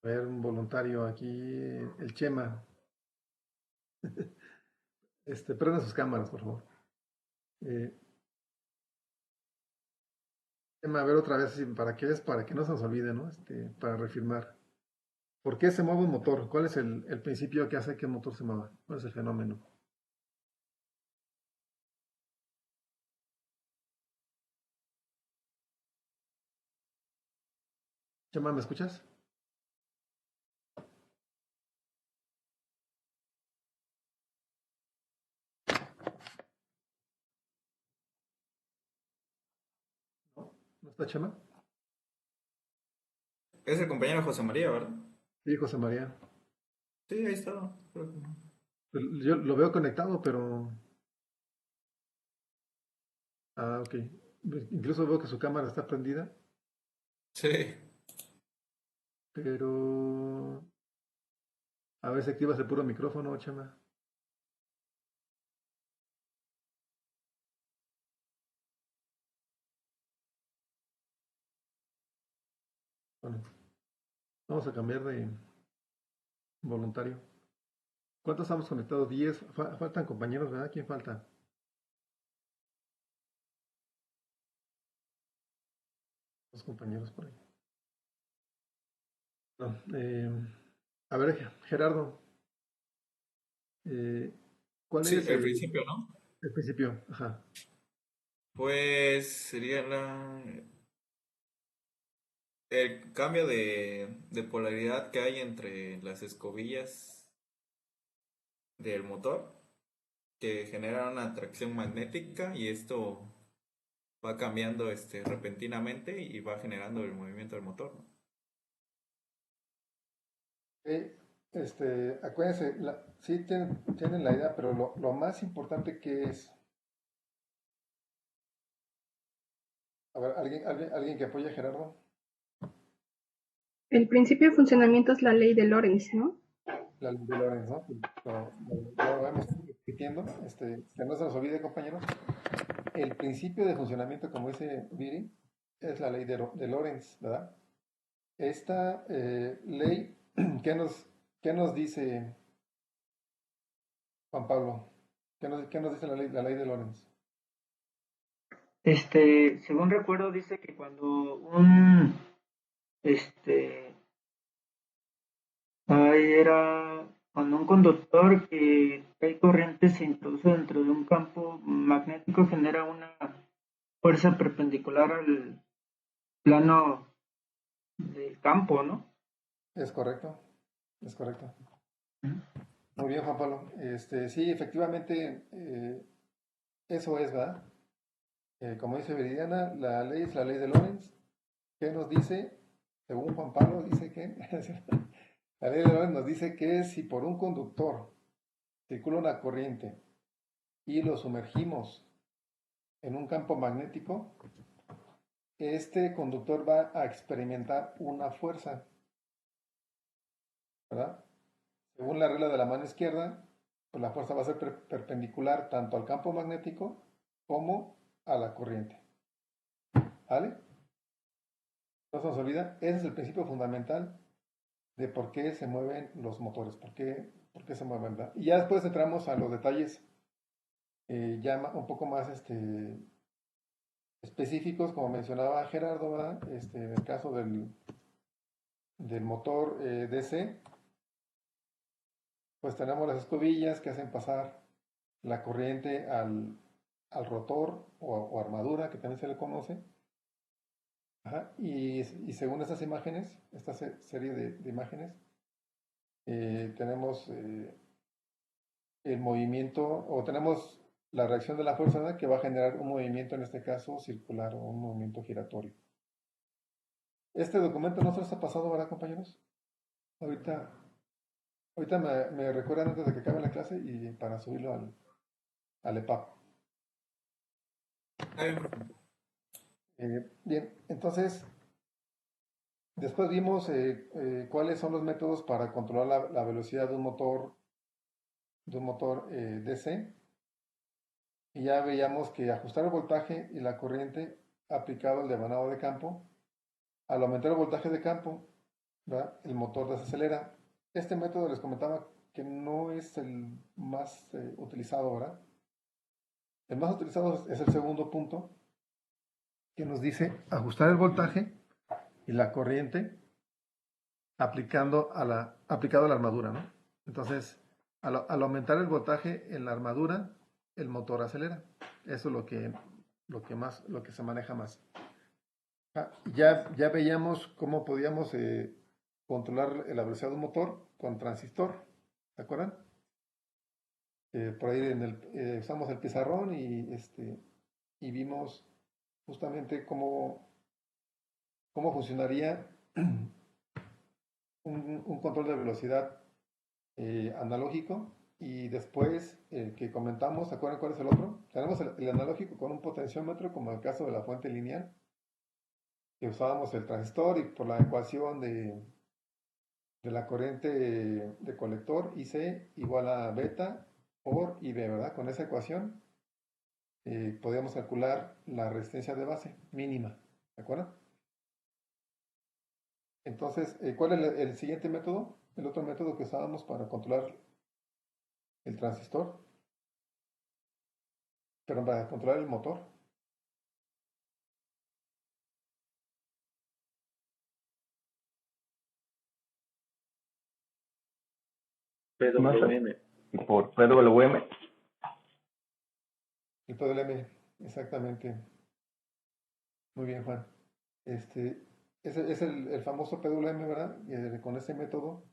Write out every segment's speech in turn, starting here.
A ver, un voluntario aquí, el Chema. Prenda sus cámaras, por favor. Eh, Chema, a ver otra vez, para que no se nos olvide, ¿no? Para refirmar. ¿Por qué se mueve un motor? ¿Cuál es el principio que hace que un motor se mueva? ¿Cuál es el fenómeno? Chema, ¿me escuchas? ¿No? ¿No está Chema? Es el compañero José María, ¿verdad? Sí, José María. Sí, ahí está. Creo que no. Yo lo veo conectado, pero... Ah, ok. Incluso veo que su cámara está prendida, Sí. pero... A ver si activas el puro micrófono, Chema. Bueno, vamos a cambiar de voluntario. ¿Cuántos estamos conectados? 10. Faltan compañeros, ¿verdad? ¿Quién falta? Dos compañeros por ahí. No, a ver, Gerardo, eh, ¿cuál Sí, es el principio, ¿no? el principio? Ajá. Pues sería el cambio de polaridad que hay entre las escobillas del motor, que genera una atracción magnética y esto va cambiando repentinamente y va generando el movimiento del motor, ¿no? Acuérdense, sí tienen la idea, pero lo más importante que es, a ver, alguien que apoye a Gerardo. El principio de funcionamiento es la ley de Lorentz, ¿no? La ley de Lorentz, ¿no? Lo hemos estado repitiendo, que no se nos olvide, compañeros. El principio de funcionamiento, como dice Viri, es la ley de Lorentz, ¿verdad? Esta ley, ¿qué qué nos dice Juan Pablo? Qué nos dice la ley de Lorentz? Según recuerdo, dice que cuando este, cuando un conductor que trae corriente se introduce dentro de un campo magnético, genera una fuerza perpendicular al plano del campo, ¿no? Es correcto, es correcto. Ujú. Muy bien, Juan Pablo. Sí, efectivamente, eso es, ¿verdad? Como dice Viridiana, la ley es la ley de Lorentz. ¿Qué nos dice? Según Juan Pablo, dice que la ley de Lorentz nos dice que si por un conductor circula una corriente y lo sumergimos en un campo magnético, este conductor va a experimentar una fuerza, ¿verdad? Según la regla de la mano izquierda, pues la fuerza va a ser perpendicular tanto al campo magnético como a la corriente. ¿Vale? No se nos olvida, ese es el principio fundamental de por qué se mueven los motores, por qué se mueven, ¿verdad? Y ya después entramos a los detalles ya un poco más específicos, como mencionaba Gerardo, ¿verdad? En el caso del motor DC, pues tenemos las escobillas que hacen pasar la corriente al rotor o armadura, que también se le conoce. Ajá, y según estas imágenes, esta serie de imágenes, tenemos el movimiento, o tenemos la reacción de la fuerza, ¿verdad? Que va a generar un movimiento, en este caso circular, o un movimiento giratorio. Este documento no se los ha pasado, ¿verdad, compañeros? Ahorita, ahorita me recuerdan antes de que acabe la clase y para subirlo al EPUB. Está bien. Bien, entonces, después vimos cuáles son los métodos para controlar la velocidad de un motor DC, y ya veíamos que ajustar el voltaje y la corriente aplicado al devanado de campo, al aumentar el voltaje de campo, ¿verdad? El motor desacelera. Este método les comentaba que no es el más utilizado, ¿verdad? El más utilizado es el segundo punto, que nos dice ajustar el voltaje y la corriente aplicado a la armadura, ¿no? Entonces, al aumentar el voltaje en la armadura, el motor acelera. Eso es lo que se maneja más. Ya veíamos cómo podíamos controlar la velocidad de un motor con transistor, ¿se acuerdan? Por ahí usamos el pizarrón y vimos justamente cómo funcionaría un control de velocidad analógico, y después el que comentamos, ¿se acuerdan cuál es el otro? Tenemos el analógico con un potenciómetro, como el caso de la fuente lineal, que usábamos el transistor y por la ecuación de la corriente de colector IC igual a beta por IB, ¿verdad? Con esa ecuación podíamos calcular la resistencia de base mínima, ¿de acuerdo? Entonces, ¿cuál es el siguiente método? El otro método que usábamos para controlar el transistor, pero para controlar el motor. PWM. Por PWM. El PWM, exactamente. Muy bien, Juan. Ese es el famoso PWM, ¿verdad? Con ese método.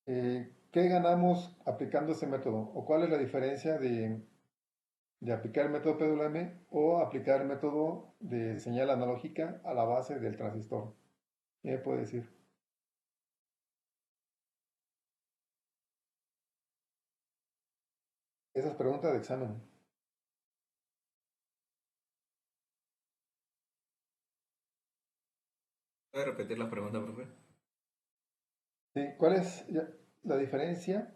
¿Qué ganamos aplicando ese método? ¿O cuál es la diferencia de aplicar el método PWM o aplicar el método de señal analógica a la base del transistor? ¿Qué me puede decir? Esa es pregunta de examen. ¿Puede repetir la pregunta, profe? Sí, ¿cuál es la diferencia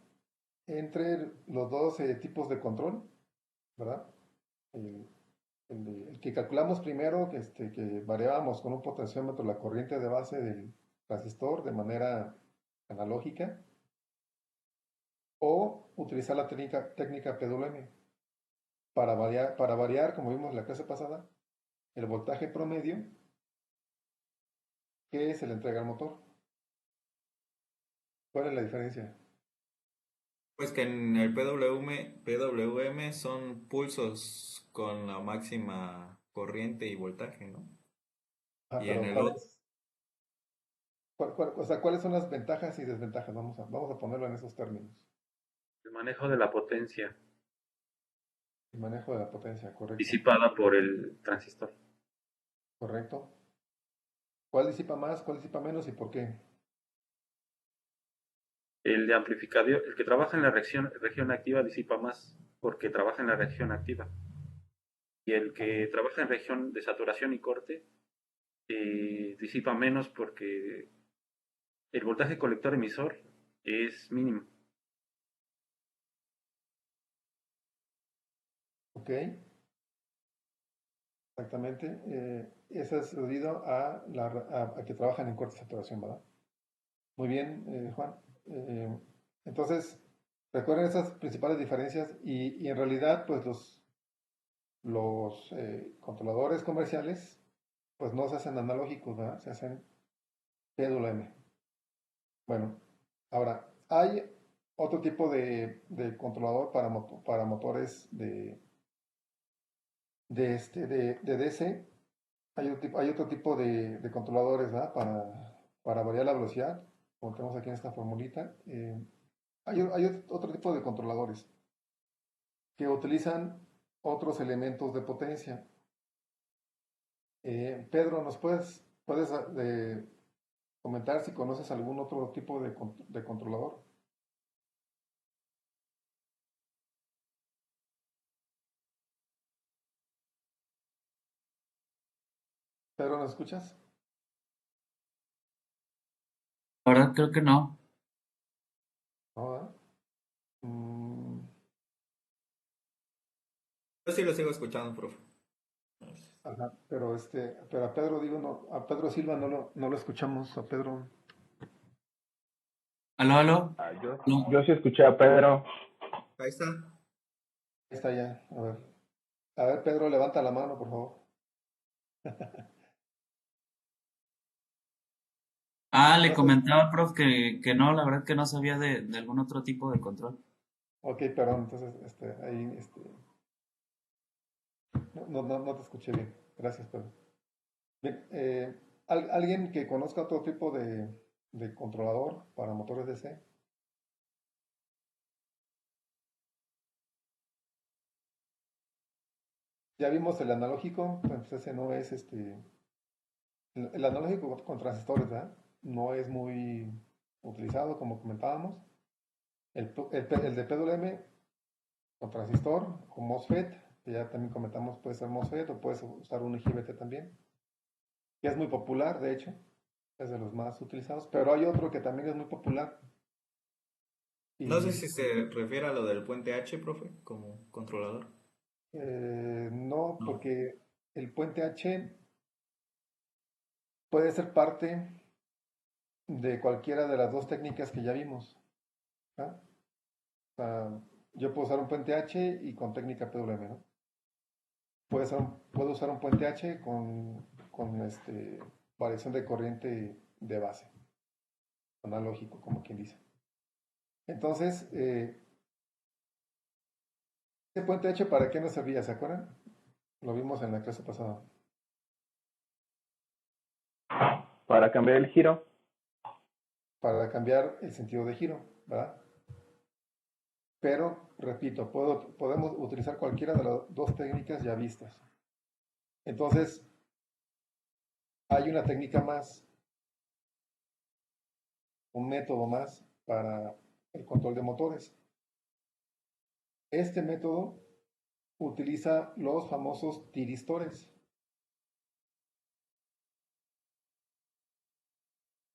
entre los dos tipos de control, ¿verdad? El, el que calculamos primero, que variábamos con un potenciómetro la corriente de base del transistor de manera analógica, o utilizar la técnica PWM para variar, como vimos en la clase pasada, el voltaje promedio que se le entrega al motor. ¿Cuál es la diferencia? Pues que en el PWM son pulsos con la máxima corriente y voltaje, ¿no? Ah, Y en pero el otro, o sea, ¿cuáles son las ventajas y desventajas? Vamos a ponerlo en esos términos. El manejo de la potencia El manejo de la potencia, correcto. disipada por el transistor. Correcto. ¿Cuál disipa más, cuál disipa menos y por qué? El de amplificador, el que trabaja en la región activa disipa más porque trabaja en la región activa. Y el que trabaja en región de saturación y corte disipa menos porque el voltaje colector emisor es mínimo. Ok, exactamente. Eso es debido a que trabajan en corte de saturación, ¿verdad? Muy bien, Juan. Eh, entonces, recuerden esas principales diferencias y en realidad, pues los controladores comerciales, pues no se hacen analógicos, ¿verdad? Se hacen PWM. Bueno, ahora, hay otro tipo de controlador para motores de DC. Hay otro tipo de controladores, ¿verdad? Para variar la velocidad, como tenemos aquí en esta formulita. Hay otro tipo de controladores que utilizan otros elementos de potencia. Pedro, ¿nos puedes comentar si conoces algún otro tipo de controlador? Pedro, ¿nos escuchas? La verdad creo que no. No, ¿verdad? Mm, yo sí lo sigo escuchando, profe. ajá, pero a Pedro digo, no, a Pedro Silva no lo escuchamos, a Pedro. Aló, aló. No. Yo sí escuché a Pedro. Ahí está. Ahí está ya. A ver, Pedro, levanta la mano, por favor. Le No sé. comentaba, prof, que no, la verdad que no sabía de algún otro tipo de control. Ok, perdón, entonces, ahí, no te escuché bien. Gracias, Pedro. Bien, ¿alguien que conozca otro tipo de controlador para motores DC? Ya vimos el analógico, pues ese no es el analógico con transistores, ¿verdad? No es muy utilizado, como comentábamos. El de PWM con transistor o MOSFET, que ya también comentamos, puede ser MOSFET o puedes usar un IGBT también, que es muy popular, de hecho, es de los más utilizados, pero hay otro que también es muy popular. No sé Y si se refiere a lo del puente H, profe, como controlador. no, No. porque el puente H puede ser parte de cualquiera de las dos técnicas que ya vimos. ¿Ah? O sea, yo puedo usar un puente H y con técnica PWM, ¿no? Puedo usar un puente H con variación de corriente de base, analógico, como quien dice. Entonces, ¿este puente H para qué nos servía? ¿Se acuerdan? Lo vimos en la clase pasada. Para cambiar el giro. Para cambiar el sentido de giro, ¿verdad? Pero, repito, podemos utilizar cualquiera de las dos técnicas ya vistas. Entonces, hay una técnica más, un método más para el control de motores. Este método utiliza los famosos tiristores.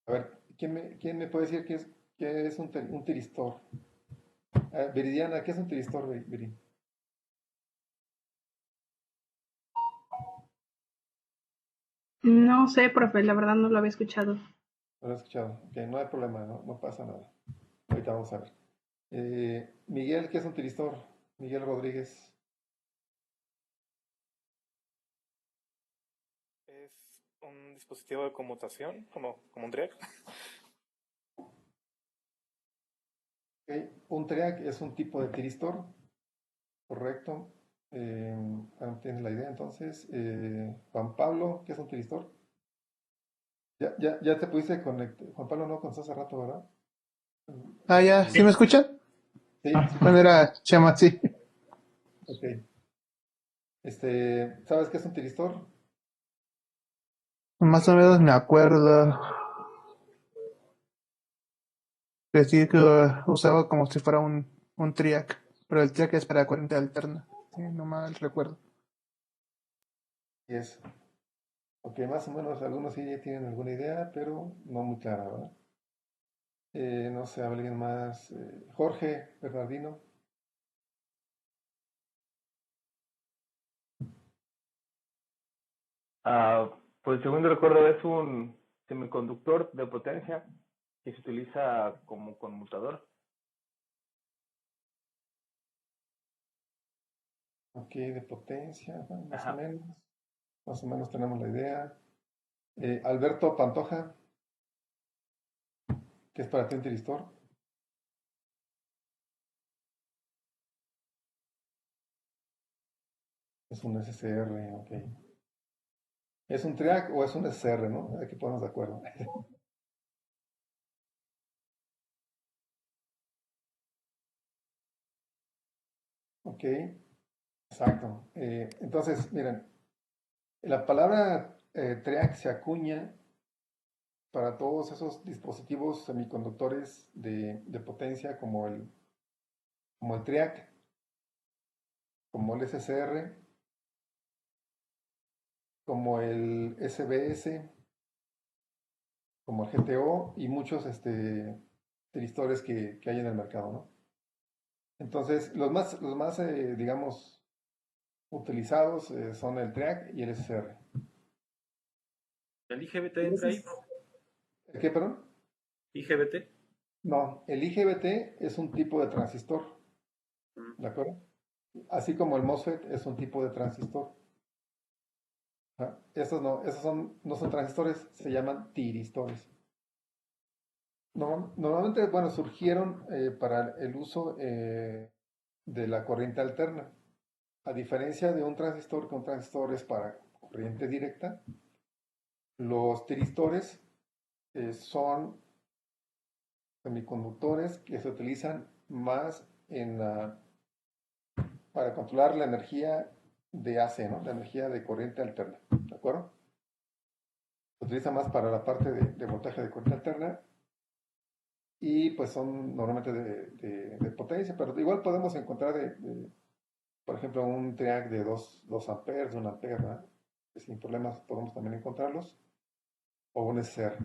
A ver, ¿quién me puede decir qué es un tiristor? Viridiana, ¿qué es un tiristor, Viri? No sé, profe, la verdad no lo había escuchado. No lo he escuchado. Ok, no hay problema, no pasa nada. Ahorita vamos a ver. Miguel, ¿qué es un tiristor? Miguel Rodríguez. Es un dispositivo de conmutación, como un triac. Ok, un triac es un tipo de tiristor, correcto. Tienes la idea entonces. Juan Pablo, ¿qué es un tiristor? Ya te pudiste conectar. Juan Pablo no contestó hace rato, ¿verdad? Ah, ya, ¿sí me escuchan? Sí, Bueno, era Chema, sí. ok. ¿Sabes qué es un tiristor? Más o menos me acuerdo que sí que usaba como si fuera un triac, pero el triac es para corriente alterna, sí, no mal recuerdo. Y es. Ok, más o menos algunos sí ya tienen alguna idea, pero no muy clara, ¿verdad? No sé, alguien más. Jorge Bernardino. Pues según recuerdo es un semiconductor de potencia que se utiliza como conmutador. Ok, de potencia, bueno, más o Ajá. menos. Más o menos tenemos la idea. Alberto Pantoja, ¿qué es para ti un tiristor? Es un SCR, ok. ¿Es un triac o es un SCR, no? Hay que ponernos de acuerdo. Ok, exacto. Entonces, miren, la palabra triac se acuña para todos esos dispositivos semiconductores de potencia como el TRIAC, como el SCR, como el SBS, como el GTO y muchos tristores que hay en el mercado, ¿no? Entonces, los más digamos, utilizados son el TRIAC y el SCR. ¿El IGBT entra ahí? ¿El qué, perdón? ¿IGBT? No, el IGBT es un tipo de transistor, ¿de acuerdo? Así como el MOSFET es un tipo de transistor. ¿Ah? No son transistores, se llaman tiristores. Normalmente, bueno, surgieron para el uso de la corriente alterna. A diferencia de un transistor, que un transistor es para corriente directa, los tiristores son semiconductores que se utilizan más para controlar la energía de AC, ¿no? La energía de corriente alterna, ¿de acuerdo? Se utiliza más para la parte de voltaje de corriente alterna y pues son normalmente de potencia, pero igual podemos encontrar, por ejemplo, un triac de 2 amperes, 1 ampere, ¿verdad? Que sin problemas podemos también encontrarlos, o un SR.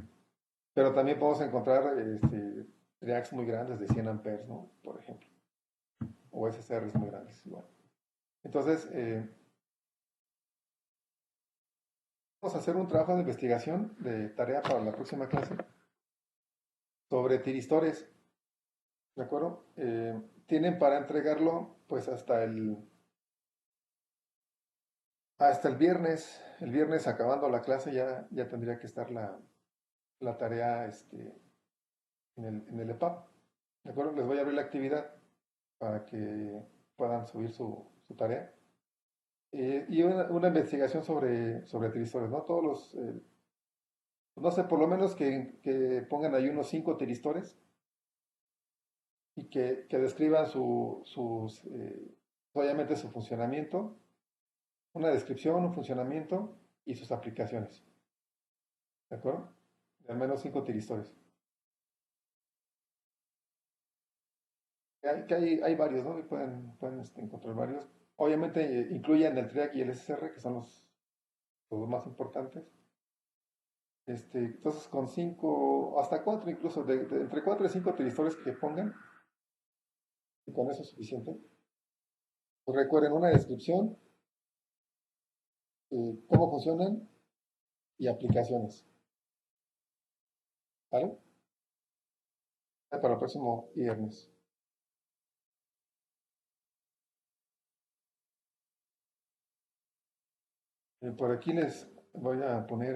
Pero también podemos encontrar triacs muy grandes de 100 amperes, ¿no? Por ejemplo, o SSRs muy grandes, igual. Entonces, vamos a hacer un trabajo de investigación de tarea para la próxima clase sobre tiristores, ¿de acuerdo? Tienen para entregarlo pues hasta el viernes acabando la clase ya tendría que estar la tarea en el EPUB, ¿de acuerdo? Les voy a abrir la actividad para que puedan subir su tarea. Y una investigación sobre tiristores, ¿no? Todos no sé, por lo menos que pongan ahí unos 5 tiristores y que describan obviamente su funcionamiento, una descripción, un funcionamiento y sus aplicaciones. ¿De acuerdo? De al menos 5 tiristores. Hay varios, ¿no? Y pueden encontrar varios. Obviamente incluyen el TRIAC y el SSR, que son los más importantes. Entonces, con 5, hasta 4 incluso, entre 4 y 5 tiristores que pongan, y con eso es suficiente. Pues recuerden una descripción, cómo funcionan y aplicaciones. ¿Vale? Para el próximo viernes. Por aquí les voy a poner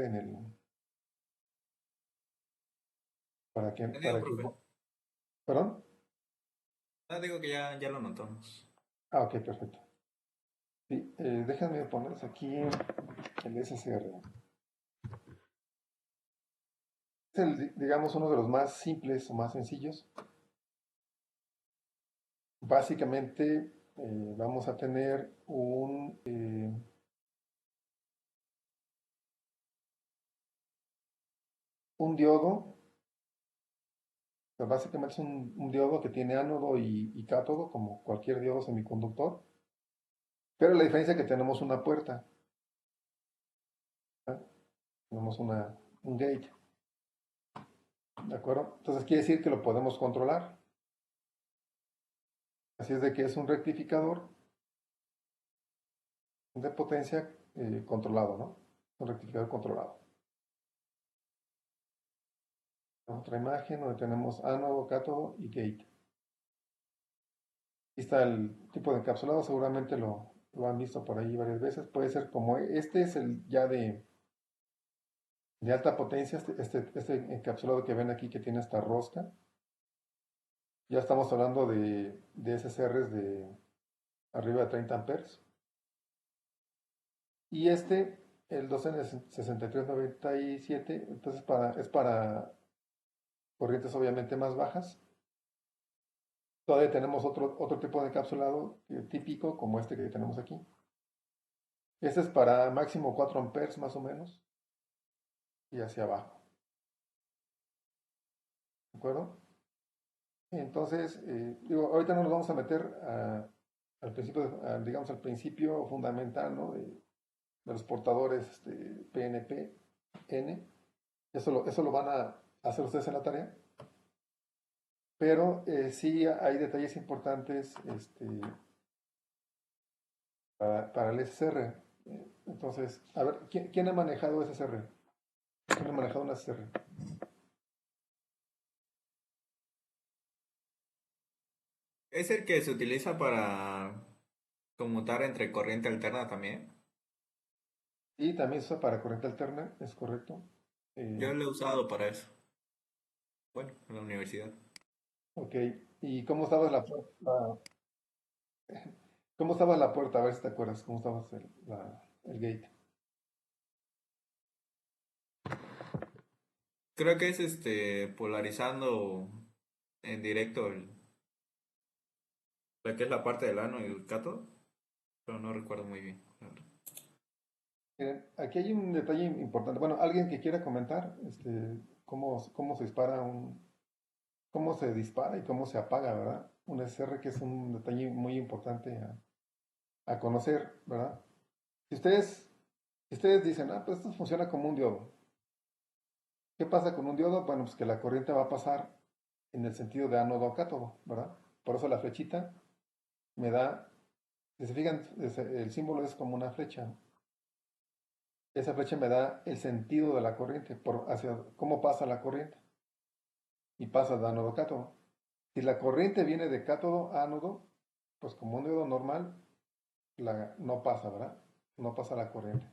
para que, Digo, profe. ¿perdón? Digo que ya lo notamos. Ok, perfecto. Sí, déjenme ponerles aquí el SSR. Es digamos, uno de los más simples o más sencillos. Básicamente vamos a tener un diodo. Básicamente es un diodo que tiene ánodo y cátodo, como cualquier diodo semiconductor. Pero la diferencia es que tenemos una puerta. ¿Ah? Tenemos un gate. ¿De acuerdo? Entonces quiere decir que lo podemos controlar. Así es de que es un rectificador de potencia controlado, ¿no? Un rectificador controlado. Otra imagen donde tenemos ánodo, cátodo y gate. Aquí está el tipo de encapsulado, seguramente lo han visto por ahí varias veces. Puede ser como este es el ya de alta potencia, este encapsulado que ven aquí que tiene esta rosca. Ya estamos hablando de SSRs de arriba de 30 amperes. Y el 2N6397, entonces es para corrientes obviamente más bajas. Todavía tenemos otro tipo de encapsulado típico como este que tenemos aquí. Este es para máximo 4 amperes más o menos y hacia abajo. ¿De acuerdo? Entonces, ahorita no nos vamos a meter al principio, digamos al principio fundamental, ¿no? de los portadores PNP, N. Eso lo van a hacer ustedes en la tarea. Pero sí hay detalles importantes para el SSR. Entonces, a ver, ¿quién ha manejado SSR? ¿Quién ha manejado un SSR? Es el que se utiliza para conmutar entre corriente alterna también. Y también se usa para corriente alterna, es correcto. Yo lo he usado para eso. Bueno, en la universidad. Ok, ¿y cómo estaba la puerta? ¿Cómo estaba la puerta? A ver si te acuerdas, ¿cómo estaba el gate? Creo que es polarizando en directo la que es la parte del ano y el cátodo, pero no recuerdo muy bien, la verdad. Miren, aquí hay un detalle importante. Bueno, alguien que quiera comentar, cómo se dispara cómo se dispara y cómo se apaga, ¿verdad? Un SR que es un detalle muy importante a conocer, ¿verdad? Si ustedes dicen, pues esto funciona como un diodo. ¿Qué pasa con un diodo? Bueno, pues que la corriente va a pasar en el sentido de ánodo a cátodo, ¿verdad? Por eso la flechita me da, si se fijan, el símbolo es como una flecha. Esa flecha me da el sentido de la corriente, hacia cómo pasa la corriente. Y pasa de ánodo a cátodo. Si la corriente viene de cátodo a ánodo, pues como un diodo normal, no pasa, ¿verdad? No pasa la corriente.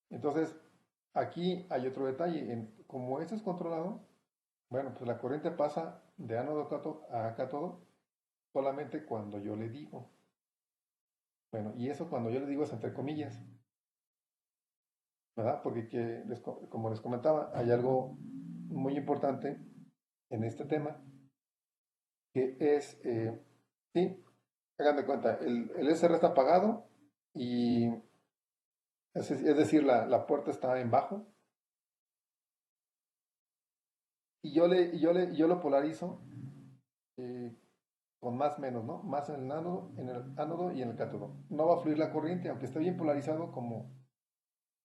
Entonces, aquí hay otro detalle. Como esto es controlado, bueno, pues la corriente pasa de ánodo a cátodo solamente cuando yo le digo. Bueno, y eso cuando yo le digo es entre comillas, ¿verdad? Porque como les comentaba, hay algo muy importante en este tema, que es, sí, hagan de cuenta, el SR está apagado y es decir, la puerta está en bajo y yo lo polarizo eh, con más menos, ¿no? Más en el ánodo y en el cátodo. No va a fluir la corriente, aunque esté bien polarizado como,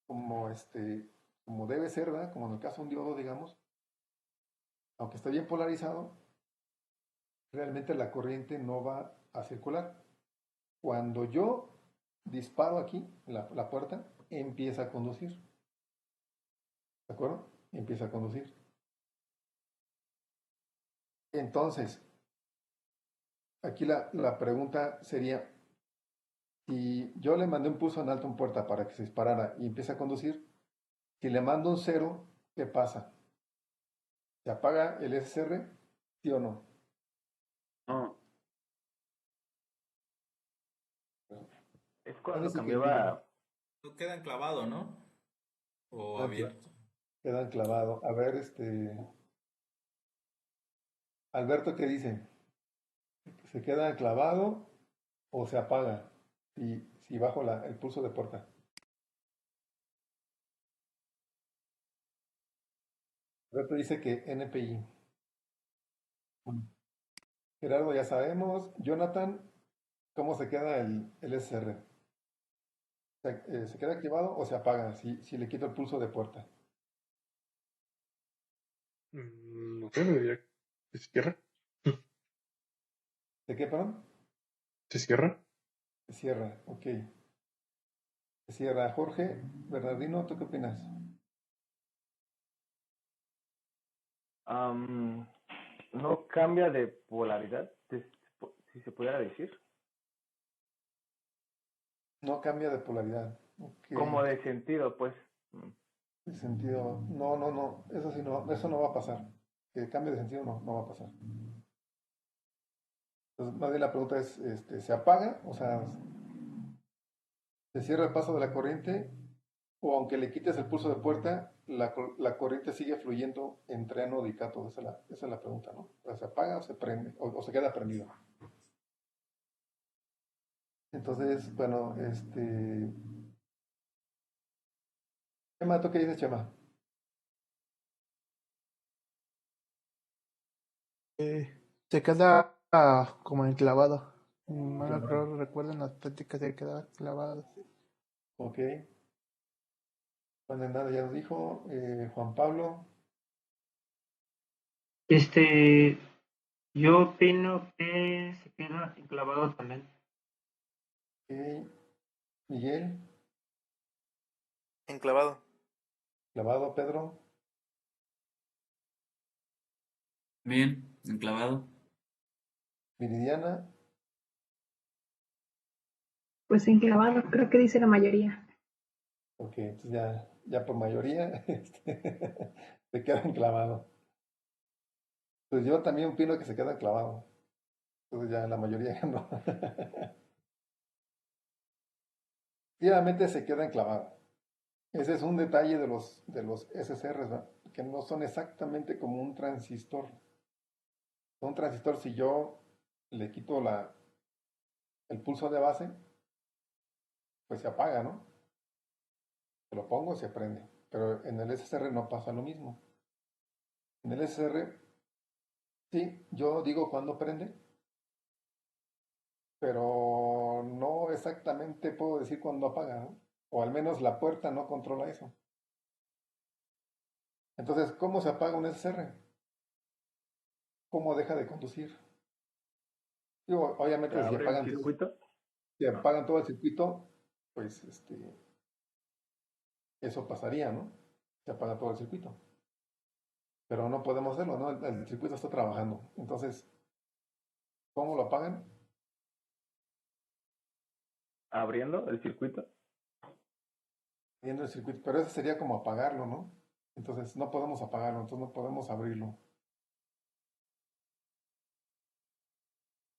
como debe ser, ¿verdad? Como en el caso de un diodo, digamos, aunque esté bien polarizado, realmente la corriente no va a circular. Cuando yo disparo aquí, la puerta, empieza a conducir. ¿De acuerdo? Empieza a conducir. Entonces, aquí la pregunta sería, si yo le mandé un pulso en alto en puerta para que se disparara y empiece a conducir, si le mando un cero, ¿qué pasa? ¿Se apaga el SR? ¿Sí o no? No, Es Van a cuando decir que sí, cambiaba. No queda enclavado, ¿no? O quedan, abierto. quedan clavados. A ver, Alberto, ¿qué dice? ¿Se queda clavado o se apaga si bajo el pulso de puerta? Alberto dice que NPI. Gerardo, ya sabemos. Jonathan, ¿cómo se queda el SR? ¿Se queda activado o se apaga si le quito el pulso de puerta? No sé, me diría que se cierra. ¿De qué, perdón? ¿Se cierra? Se cierra, ok. Se cierra. Jorge, Bernardino, ¿tú qué opinas? No cambia de polaridad, si se pudiera decir. No cambia de polaridad. Ok. Como de sentido, pues. De sentido. No, no, no. Eso sí, no, eso no va a pasar. Que cambie de sentido no va a pasar. Entonces, más bien la pregunta es, ¿se apaga? O sea, ¿se cierra el paso de la corriente? O aunque le quites el pulso de puerta, la corriente sigue fluyendo entre ánodo y cátodo. Esa es la pregunta, ¿no? O sea, ¿se apaga o se prende? O se queda prendido. Entonces, bueno, Chema, ¿tú qué dices, Chema? Se queda como enclavado. No creo, recuerden las prácticas se queda clavado. Ok. Juan Hernández ya nos dijo. Juan Pablo. Este, yo opino que se queda enclavado también. Ok. Miguel. Enclavado. Clavado. Pedro. Bien, enclavado. Viridiana, Pues enclavado, creo que dice la mayoría. ok, entonces ya por mayoría se queda enclavado. Pues yo también opino que se queda enclavado. Entonces ya la mayoría ya no. Efectivamente se queda enclavado. Ese es un detalle de los SSRs, ¿verdad? Que no son exactamente como un transistor. Un transistor, si yo le quito el pulso de base, pues se apaga, ¿no? Se lo pongo, se prende. Pero en el SSR no pasa lo mismo. En el SSR, sí, yo digo cuándo prende, pero no exactamente puedo decir cuándo apaga, ¿no? O al menos la puerta no controla eso. Entonces, ¿cómo se apaga un SSR? ¿Cómo deja de conducir? Digo, obviamente ¿Se abre el circuito? si apagan todo el circuito, pues eso pasaría, ¿no? Se apaga todo el circuito. Pero no podemos hacerlo, ¿no? El circuito está trabajando. Entonces, ¿cómo lo apagan? ¿Abriendo el circuito? Viendo el circuito, pero eso sería como apagarlo, ¿no? Entonces no podemos apagarlo, entonces no podemos abrirlo.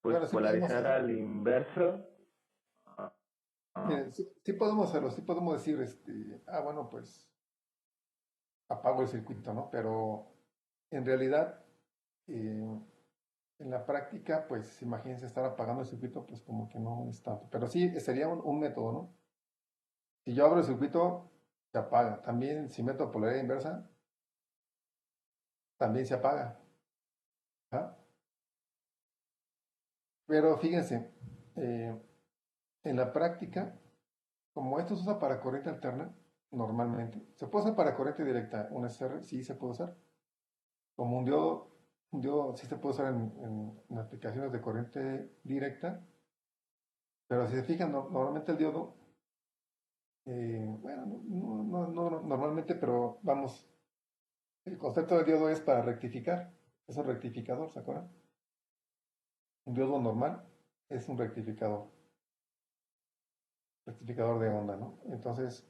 Pues Bueno, sí podemos polarizar hacerlo. al inverso. Miren, sí podemos hacerlo, sí podemos decir, bueno, pues apago el circuito, ¿no? Pero en realidad, en la práctica, pues imagínense estar apagando el circuito, pues como que no está. Pero sí, sería un método, ¿no? Si yo abro el circuito, se apaga. También si meto polaridad inversa, también se apaga. ¿Ah? Pero fíjense, en la práctica, como esto se usa para corriente alterna, normalmente, se puede usar para corriente directa, un SR, sí se puede usar. Como un diodo sí se puede usar en aplicaciones de corriente directa, pero si se fijan, normalmente el diodo, bueno, no normalmente, pero vamos, el concepto del diodo es para rectificar, es un rectificador, ¿se acuerdan? Un diodo normal es un rectificador de onda, ¿no? Entonces,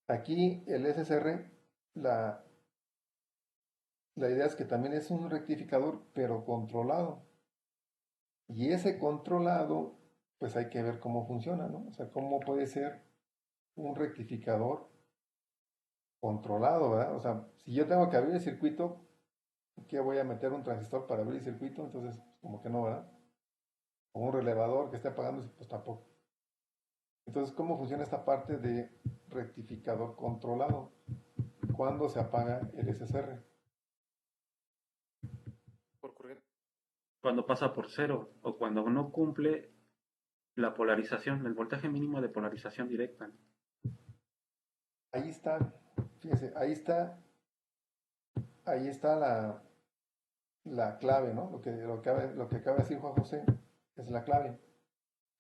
aquí el SSR, la idea es que también es un rectificador, pero controlado. Y ese controlado, pues hay que ver cómo funciona, ¿no? O sea, cómo puede ser un rectificador controlado, ¿verdad? O sea, si yo tengo que abrir el circuito, ¿qué voy a meter un transistor para abrir el circuito? Entonces, pues, como que no, ¿verdad? O un relevador que esté apagando, pues tampoco. Entonces, ¿cómo funciona esta parte de rectificador controlado? ¿Cuándo se apaga el SSR? Por corriente. Cuando pasa por cero o cuando no cumple la polarización, el voltaje mínimo de polarización directa. Ahí está, fíjense, ahí está la clave, ¿no? Lo que acaba de decir Juan José es la clave.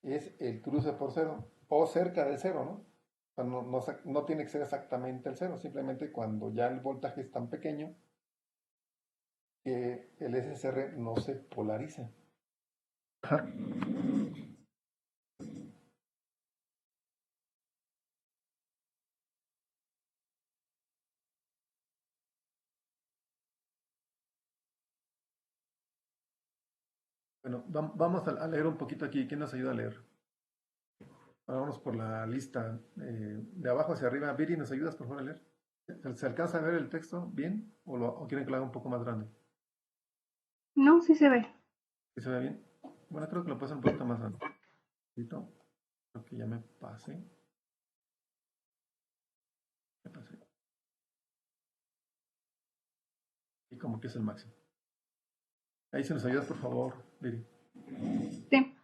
Es el cruce por cero o cerca del cero, ¿no? O sea, no tiene que ser exactamente el cero, simplemente cuando ya el voltaje es tan pequeño que el SSR no se polariza. Bueno, vamos a leer un poquito aquí. ¿Quién nos ayuda a leer? Vamos por la lista de abajo hacia arriba. Viri, ¿nos ayudas por favor a leer? ¿Se alcanza a ver el texto bien? ¿O quieren que lo haga un poco más grande? No, sí se ve. ¿Sí se ve bien? Bueno, creo que lo puedo hacer un poquito más grande. ¿Listo? Creo que ya me pasé. Y como que es el máximo. Ahí se nos ayudas, por favor, Viri. Sí.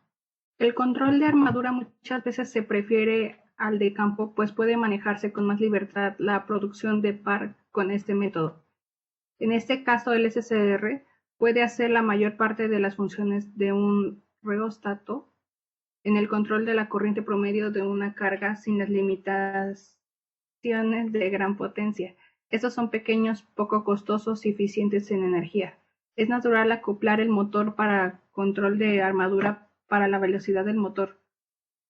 El control de armadura muchas veces se prefiere al de campo, pues puede manejarse con más libertad la producción de par con este método. En este caso, el SSR puede hacer la mayor parte de las funciones de un rheostato en el control de la corriente promedio de una carga sin las limitaciones de gran potencia. Estos son pequeños, poco costosos y eficientes en energía. Es natural acoplar el motor para control de armadura para la velocidad del motor.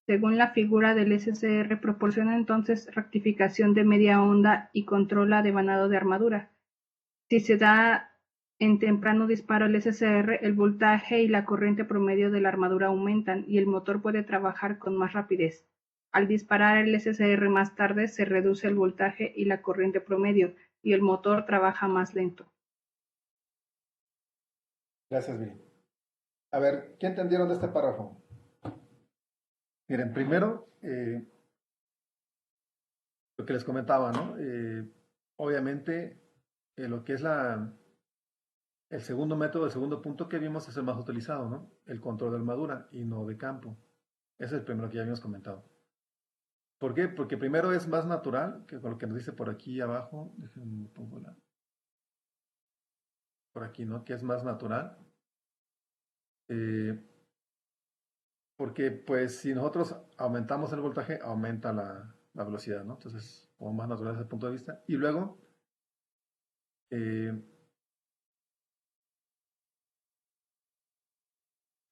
Según la figura del SSR, proporciona entonces rectificación de media onda y controla devanado de armadura. Si se da en temprano disparo el SSR, el voltaje y la corriente promedio de la armadura aumentan y el motor puede trabajar con más rapidez. Al disparar el SSR más tarde, se reduce el voltaje y la corriente promedio y el motor trabaja más lento. Gracias, Viri. A ver, ¿qué entendieron de este párrafo? Miren, primero, lo que les comentaba, ¿no? Obviamente, lo que es el segundo método, el segundo punto que vimos es el más utilizado, ¿no? El control de armadura y no de campo. Ese es el primero que ya habíamos comentado. ¿Por qué? Porque primero es más natural, que con lo que nos dice por aquí abajo, déjenme pongo por aquí, ¿no? Que es más natural. Porque pues si nosotros aumentamos el voltaje, aumenta la velocidad, ¿no? Entonces, como más natural desde ese punto de vista. Y luego,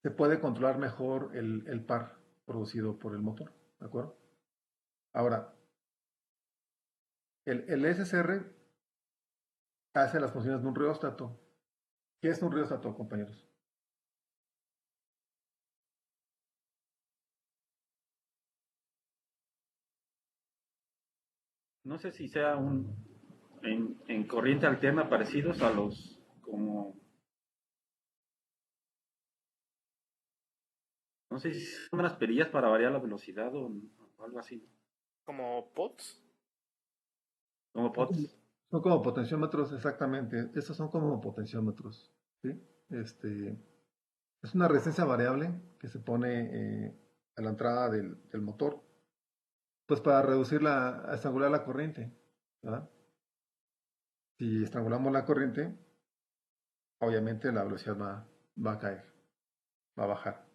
se puede controlar mejor el par producido por el motor, ¿de acuerdo? Ahora, el SSR hace las funciones de un rióstato. ¿Qué es un rióstato, compañeros? No sé si sea en corriente alterna parecidos a los como, no sé si son unas perillas para variar la velocidad o algo así, ¿Como pots? como pots. Son como potenciómetros, exactamente. Estos son como potenciómetros, ¿sí? Es una resistencia variable que se pone a la entrada del motor, pues para a estrangular la corriente, ¿verdad? Si estrangulamos la corriente, obviamente la velocidad va a caer, va a bajar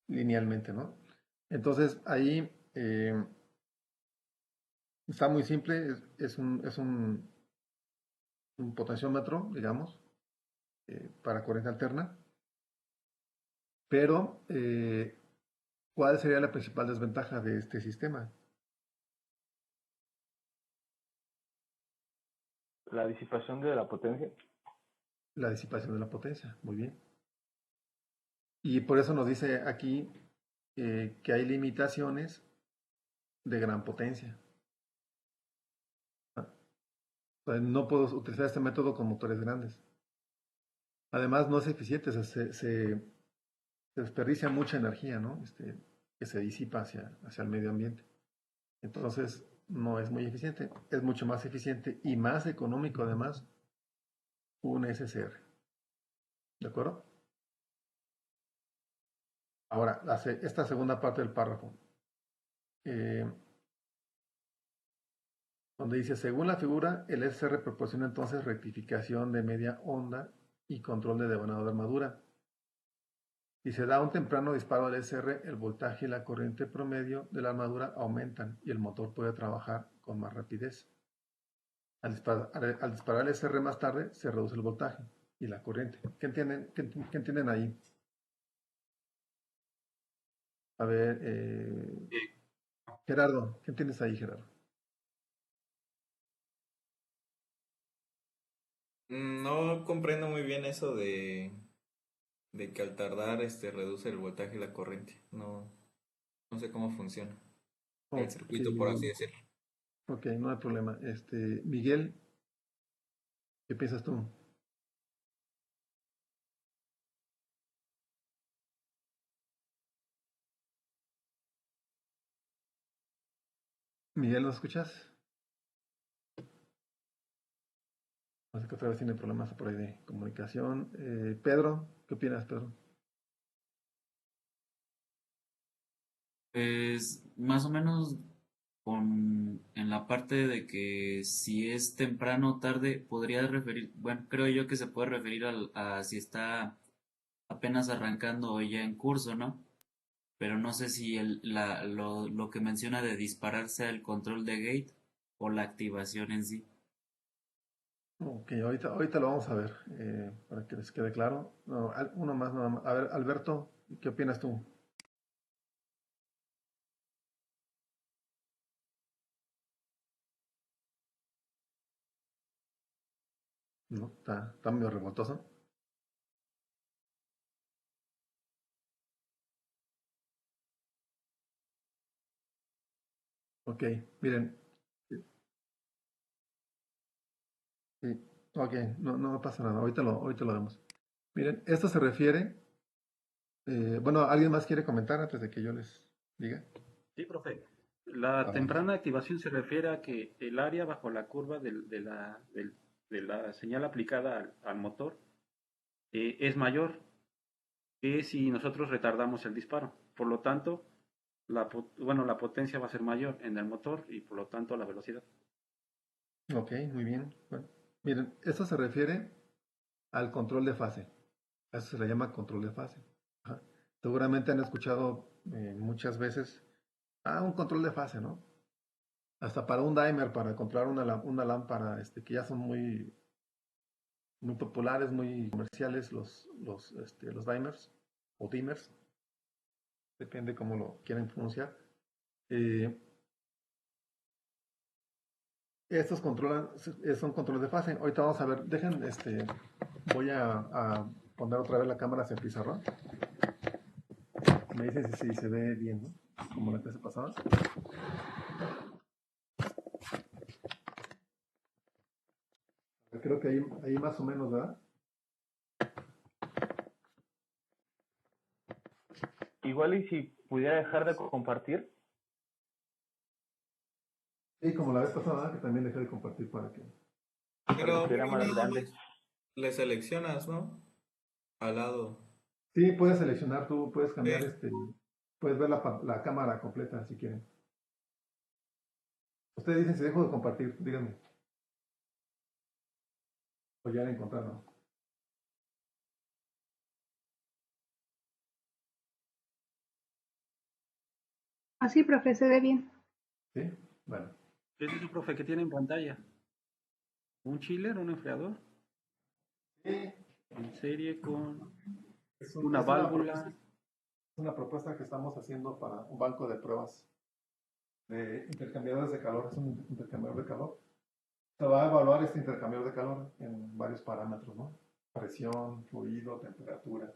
linealmente, ¿no? Entonces ahí está muy simple, es un potenciómetro, digamos, para corriente alterna, pero ¿cuál sería la principal desventaja de este sistema? La disipación de la potencia. La disipación de la potencia, muy bien. Y por eso nos dice aquí que hay limitaciones de gran potencia. O sea, no puedo utilizar este método con motores grandes. Además, no es eficiente, o sea, se desperdicia mucha energía, ¿no? Que se disipa hacia el medio ambiente. Entonces, no es muy eficiente. Es mucho más eficiente y más económico, además, un SSR. ¿De acuerdo? Ahora, esta segunda parte del párrafo. Donde dice, según la figura, el SR proporciona entonces rectificación de media onda y control de devanado de armadura. Si se da un temprano disparo del SR, el voltaje y la corriente promedio de la armadura aumentan y el motor puede trabajar con más rapidez. Al disparar el SR más tarde, se reduce el voltaje y la corriente. ¿Qué entienden ahí? A ver, Gerardo, ¿qué entiendes ahí, Gerardo? No comprendo muy bien eso de que al tardar reduce el voltaje y la corriente. No, no sé cómo funciona el Ok, circuito, por así decirlo. ok, no hay problema. Miguel, ¿qué piensas tú? Miguel, ¿nos escuchas? No sé que otra vez tiene problemas por ahí de comunicación. Pedro, ¿qué opinas, Pedro? Pues más o menos en la parte de que si es temprano o tarde, podría referir, bueno, creo yo que se puede referir a si está apenas arrancando o ya en curso, ¿no? Pero no sé si lo que menciona de disparar sea el control de gate o la activación en sí. Ok, ahorita lo vamos a ver, para que les quede claro. No, uno más, nada más. A ver, Alberto, ¿qué opinas tú? No, está medio revoltoso. Ok, miren, sí, ok, no pasa nada, ahorita lo vemos. Miren, esto se refiere, bueno, ¿alguien más quiere comentar antes de que yo les diga? Sí, profe. La A ver. temprana activación se refiere a que el área bajo la curva de la señal aplicada al motor es mayor que si nosotros retardamos el disparo. Por lo tanto, la potencia va a ser mayor en el motor y por lo tanto la velocidad. Ok, muy bien. Bueno, miren, esto se refiere al control de fase. Eso se le llama control de fase. Ajá. Seguramente han escuchado muchas veces, un control de fase, ¿no? Hasta para un dimer, para controlar una lámpara, que ya son muy populares, muy comerciales, los dimers o dimmers, depende cómo lo quieran pronunciar. Eh, Estos son controles de fase. Ahorita vamos a ver, voy a poner otra vez la cámara hacia el pizarrón. Me dicen si se ve bien, ¿no? Como la clase pasada. Creo que ahí más o menos, ¿verdad? Igual y si pudiera dejar de compartir. Y como la vez pasada, ¿verdad? Que también dejé de compartir para que... Pero Era más nada grande. más le seleccionas, ¿no? Al lado. Sí, puedes seleccionar tú, puedes cambiar Sí. puedes ver la cámara completa si quieren. Ustedes dicen si dejo de compartir, díganme. O ya la encontraron. Así, profe, se ve bien. ¿Sí? Bueno. ¿Qué es eso, profe, que tiene en pantalla? ¿Un chiller, un enfriador? Sí, En serie con es una válvula. una propuesta que estamos haciendo para un banco de pruebas de intercambiadores de calor. Es un intercambiador de calor. Se va a evaluar este intercambiador de calor en varios parámetros, ¿no? Presión, fluido, temperatura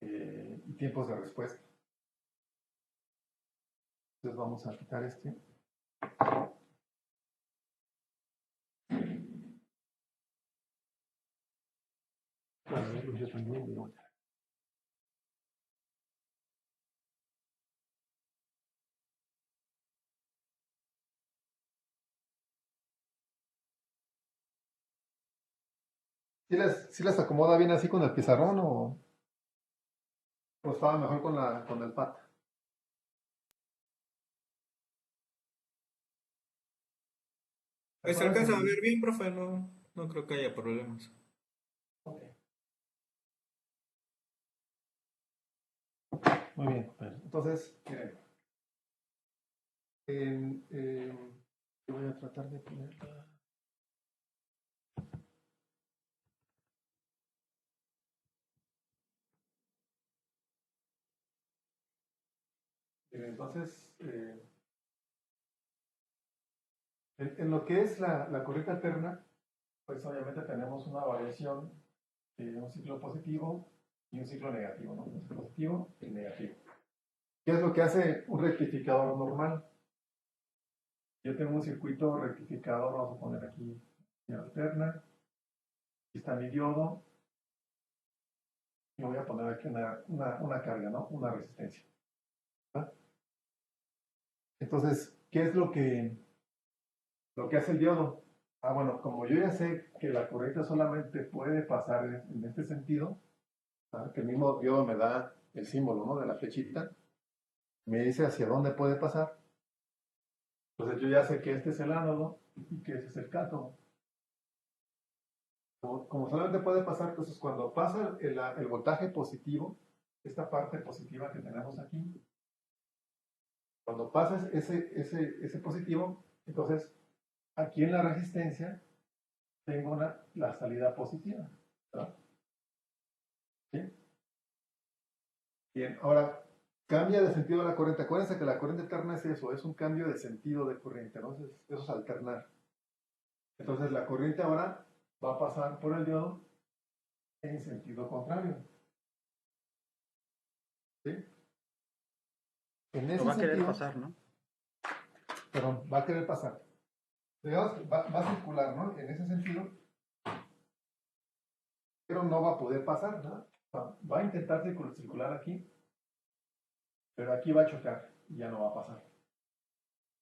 y tiempos de respuesta. Entonces vamos a quitar este. A ver, yo también digo. ¿Sí les acomoda bien así con el pizarrón o estaba mejor con el pad? Pues se Acuérdense. alcanza a ver bien, profe, no creo que haya problemas. Ok. Muy bien, pues, entonces, miren, yo voy a tratar de ponerla. Bien, entonces, en lo que es la corriente alterna, pues obviamente tenemos una variación de un ciclo positivo y un ciclo negativo, ¿no? Un ciclo positivo y negativo. ¿Qué es lo que hace un rectificador normal? Yo tengo un circuito rectificador, vamos a poner aquí mi alterna, aquí está mi diodo, y voy a poner aquí una carga, ¿no? Una resistencia. ¿Verdad? Entonces, ¿qué es lo que hace el diodo? Bueno, como yo ya sé que la corriente solamente puede pasar en este sentido, ¿verdad? Que el mismo diodo me da el símbolo, ¿no? De la flechita, me dice hacia dónde puede pasar. Entonces yo ya sé que este es el ánodo y que ese es el cátodo. Como solamente puede pasar, entonces cuando pasa el voltaje positivo, esta parte positiva que tenemos aquí, cuando pasa ese positivo, entonces aquí en la resistencia tengo la salida positiva, ¿verdad? ¿Sí? Bien, ahora cambia de sentido la corriente. Acuérdense que la corriente alterna es eso, es un cambio de sentido de corriente, ¿no? Eso es alternar. Entonces la corriente ahora va a pasar por el diodo en sentido contrario. ¿Sí? En Lo ese va a querer sentido, pasar, ¿no? perdón, va a querer pasar. Digamos que va a circular, ¿no? En ese sentido, pero no va a poder pasar, ¿no? Va a intentar circular aquí, pero aquí va a chocar y ya no va a pasar.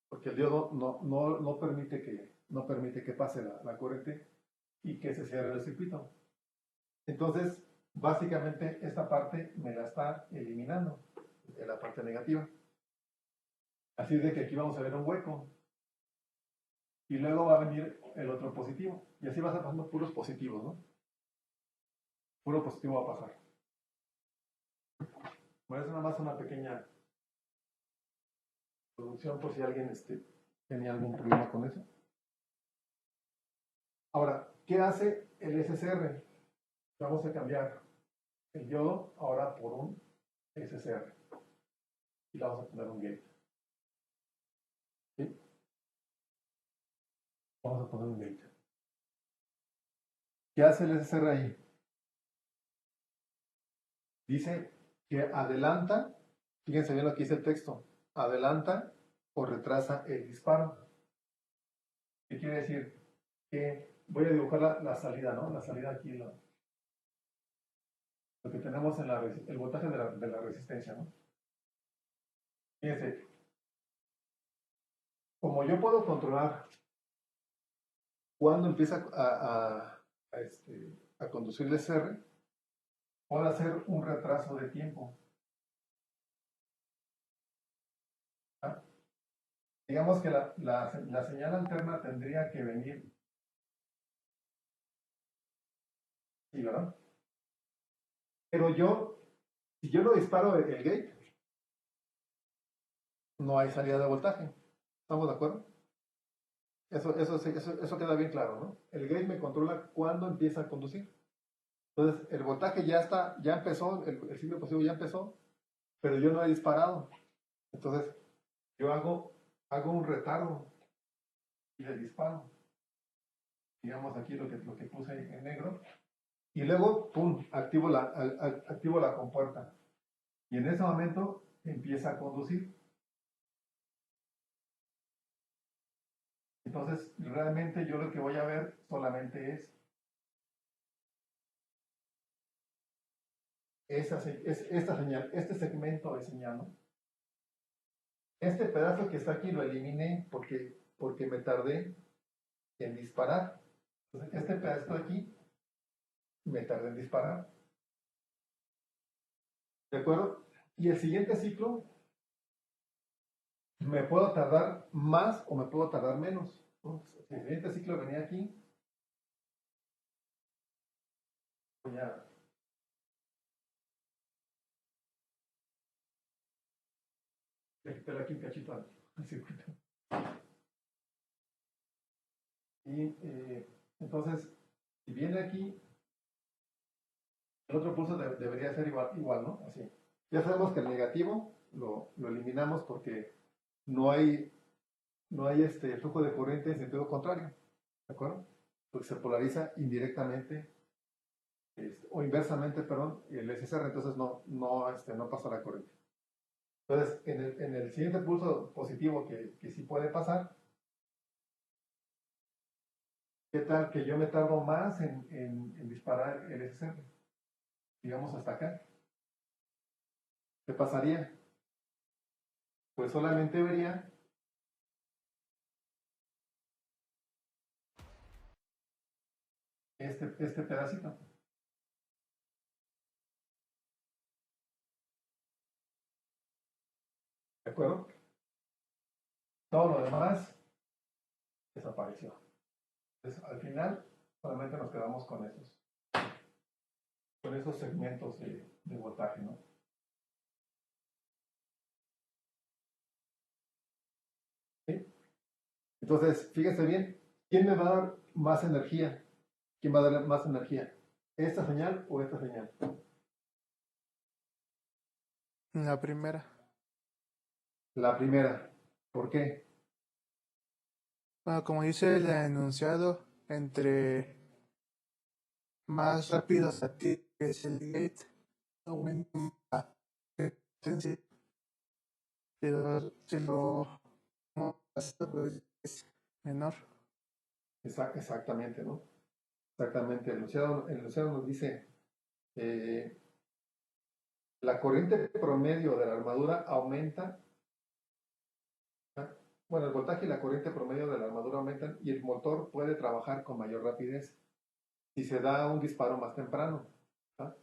Porque el diodo no permite que pase la corriente y que se cierre el circuito. Entonces, básicamente esta parte me la está eliminando, en la parte negativa. Así de que aquí vamos a ver un hueco. Y luego va a venir el otro positivo. Y así va a estar pasando puros positivos, ¿no? Puro positivo va a pasar. Bueno, es nada más una pequeña producción por si alguien tenía algún problema con eso. Ahora, ¿qué hace el SCR? Vamos a cambiar el diodo ahora por un SCR. Y le vamos a poner un gate. ¿Sí? Vamos a poner un gate. ¿Qué hace el SCR ahí? Dice que adelanta, fíjense bien lo que dice el texto, adelanta o retrasa el disparo. ¿Qué quiere decir? Que voy a dibujar la salida, ¿no? La salida aquí, lo que tenemos en el voltaje de la resistencia, ¿no? Fíjense, como yo puedo controlar cuándo empieza a conducir el SR, puedo hacer un retraso de tiempo. ¿Ah? Digamos que la señal alterna tendría que venir, sí, ¿verdad? Pero si yo lo disparo el gate, no hay salida de voltaje. ¿Estamos de acuerdo? Eso queda bien claro, ¿no? El gate me controla cuándo empieza a conducir. Entonces, el voltaje ya empezó, el ciclo positivo ya empezó, pero yo no he disparado. Entonces, yo hago un retardo y le disparo. Digamos aquí lo que puse en negro. Y luego, pum, activo la compuerta. Y en ese momento empieza a conducir. Entonces, realmente yo lo que voy a ver solamente es esta señal, este segmento de señal, ¿no? Este pedazo que está aquí lo eliminé porque me tardé en disparar. Entonces, este pedazo de aquí me tardé en disparar. ¿De acuerdo? Y el siguiente ciclo me puedo tardar más o me puedo tardar menos. Entonces, el siguiente ciclo venía aquí. Voy a quitarle aquí un cachito al circuito. Y entonces, si viene aquí, el otro pulso debería ser igual, ¿no? Así. Ya sabemos que el negativo lo eliminamos porque no hay flujo de corriente en sentido contrario, ¿de acuerdo? Porque se polariza indirectamente o inversamente, perdón, el SSR, entonces no pasa la corriente. Entonces, en el siguiente pulso positivo que sí puede pasar, ¿qué tal que yo me tardo más en disparar el SSR? Digamos hasta acá. ¿Qué pasaría? Pues solamente vería este pedacito. ¿De acuerdo? Todo lo demás desapareció. Entonces, al final, solamente nos quedamos con esos segmentos de voltaje, ¿no? ¿Sí? Entonces, fíjese bien, ¿quién me va a dar más energía? ¿quién va a dar más energía? ¿Esta señal o esta señal? La primera. La primera. ¿Por qué? Bueno, como dice el enunciado, entre más rápido se active es el gate, aumenta la resistencia. Pero si lo pues, es menor. Exactamente, ¿no? Exactamente. El enunciado nos dice, la corriente promedio de la armadura aumenta. Bueno, el voltaje y la corriente promedio de la armadura aumentan y el motor puede trabajar con mayor rapidez si se da un disparo más temprano. ¿Ah?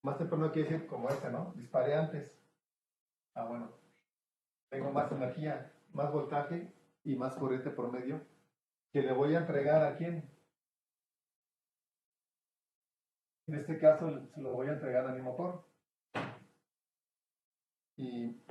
Más temprano quiere decir como este, ¿no? Disparé antes. Bueno, tengo más energía, más voltaje y más corriente promedio que le voy a entregar a quién. En este caso se lo voy a entregar a mi motor. Y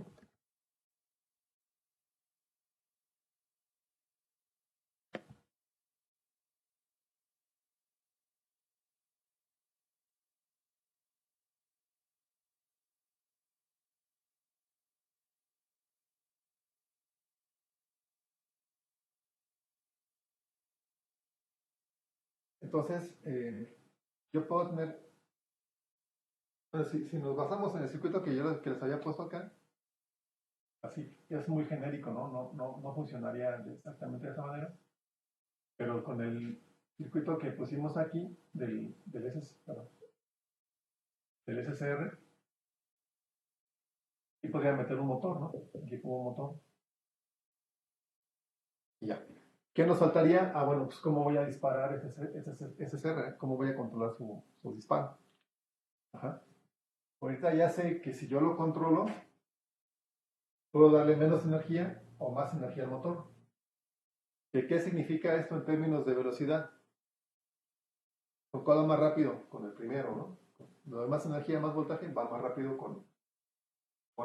entonces, yo puedo tener, bueno, si nos basamos en el circuito que les había puesto acá, así, es muy genérico, ¿no? No funcionaría exactamente de esa manera, pero con el circuito que pusimos aquí del SCR, y podría meter un motor, ¿no? Aquí pongo un motor. Y ya. ¿Qué nos faltaría? Bueno, pues cómo voy a disparar ese SCR, cómo voy a controlar su disparo. Ajá. Ahorita ya sé que si yo lo controlo, puedo darle menos energía o más energía al motor. ¿Qué significa esto en términos de velocidad? ¿Con cuál va más rápido? Con el primero, ¿no? Lo de más energía, más voltaje, va más rápido con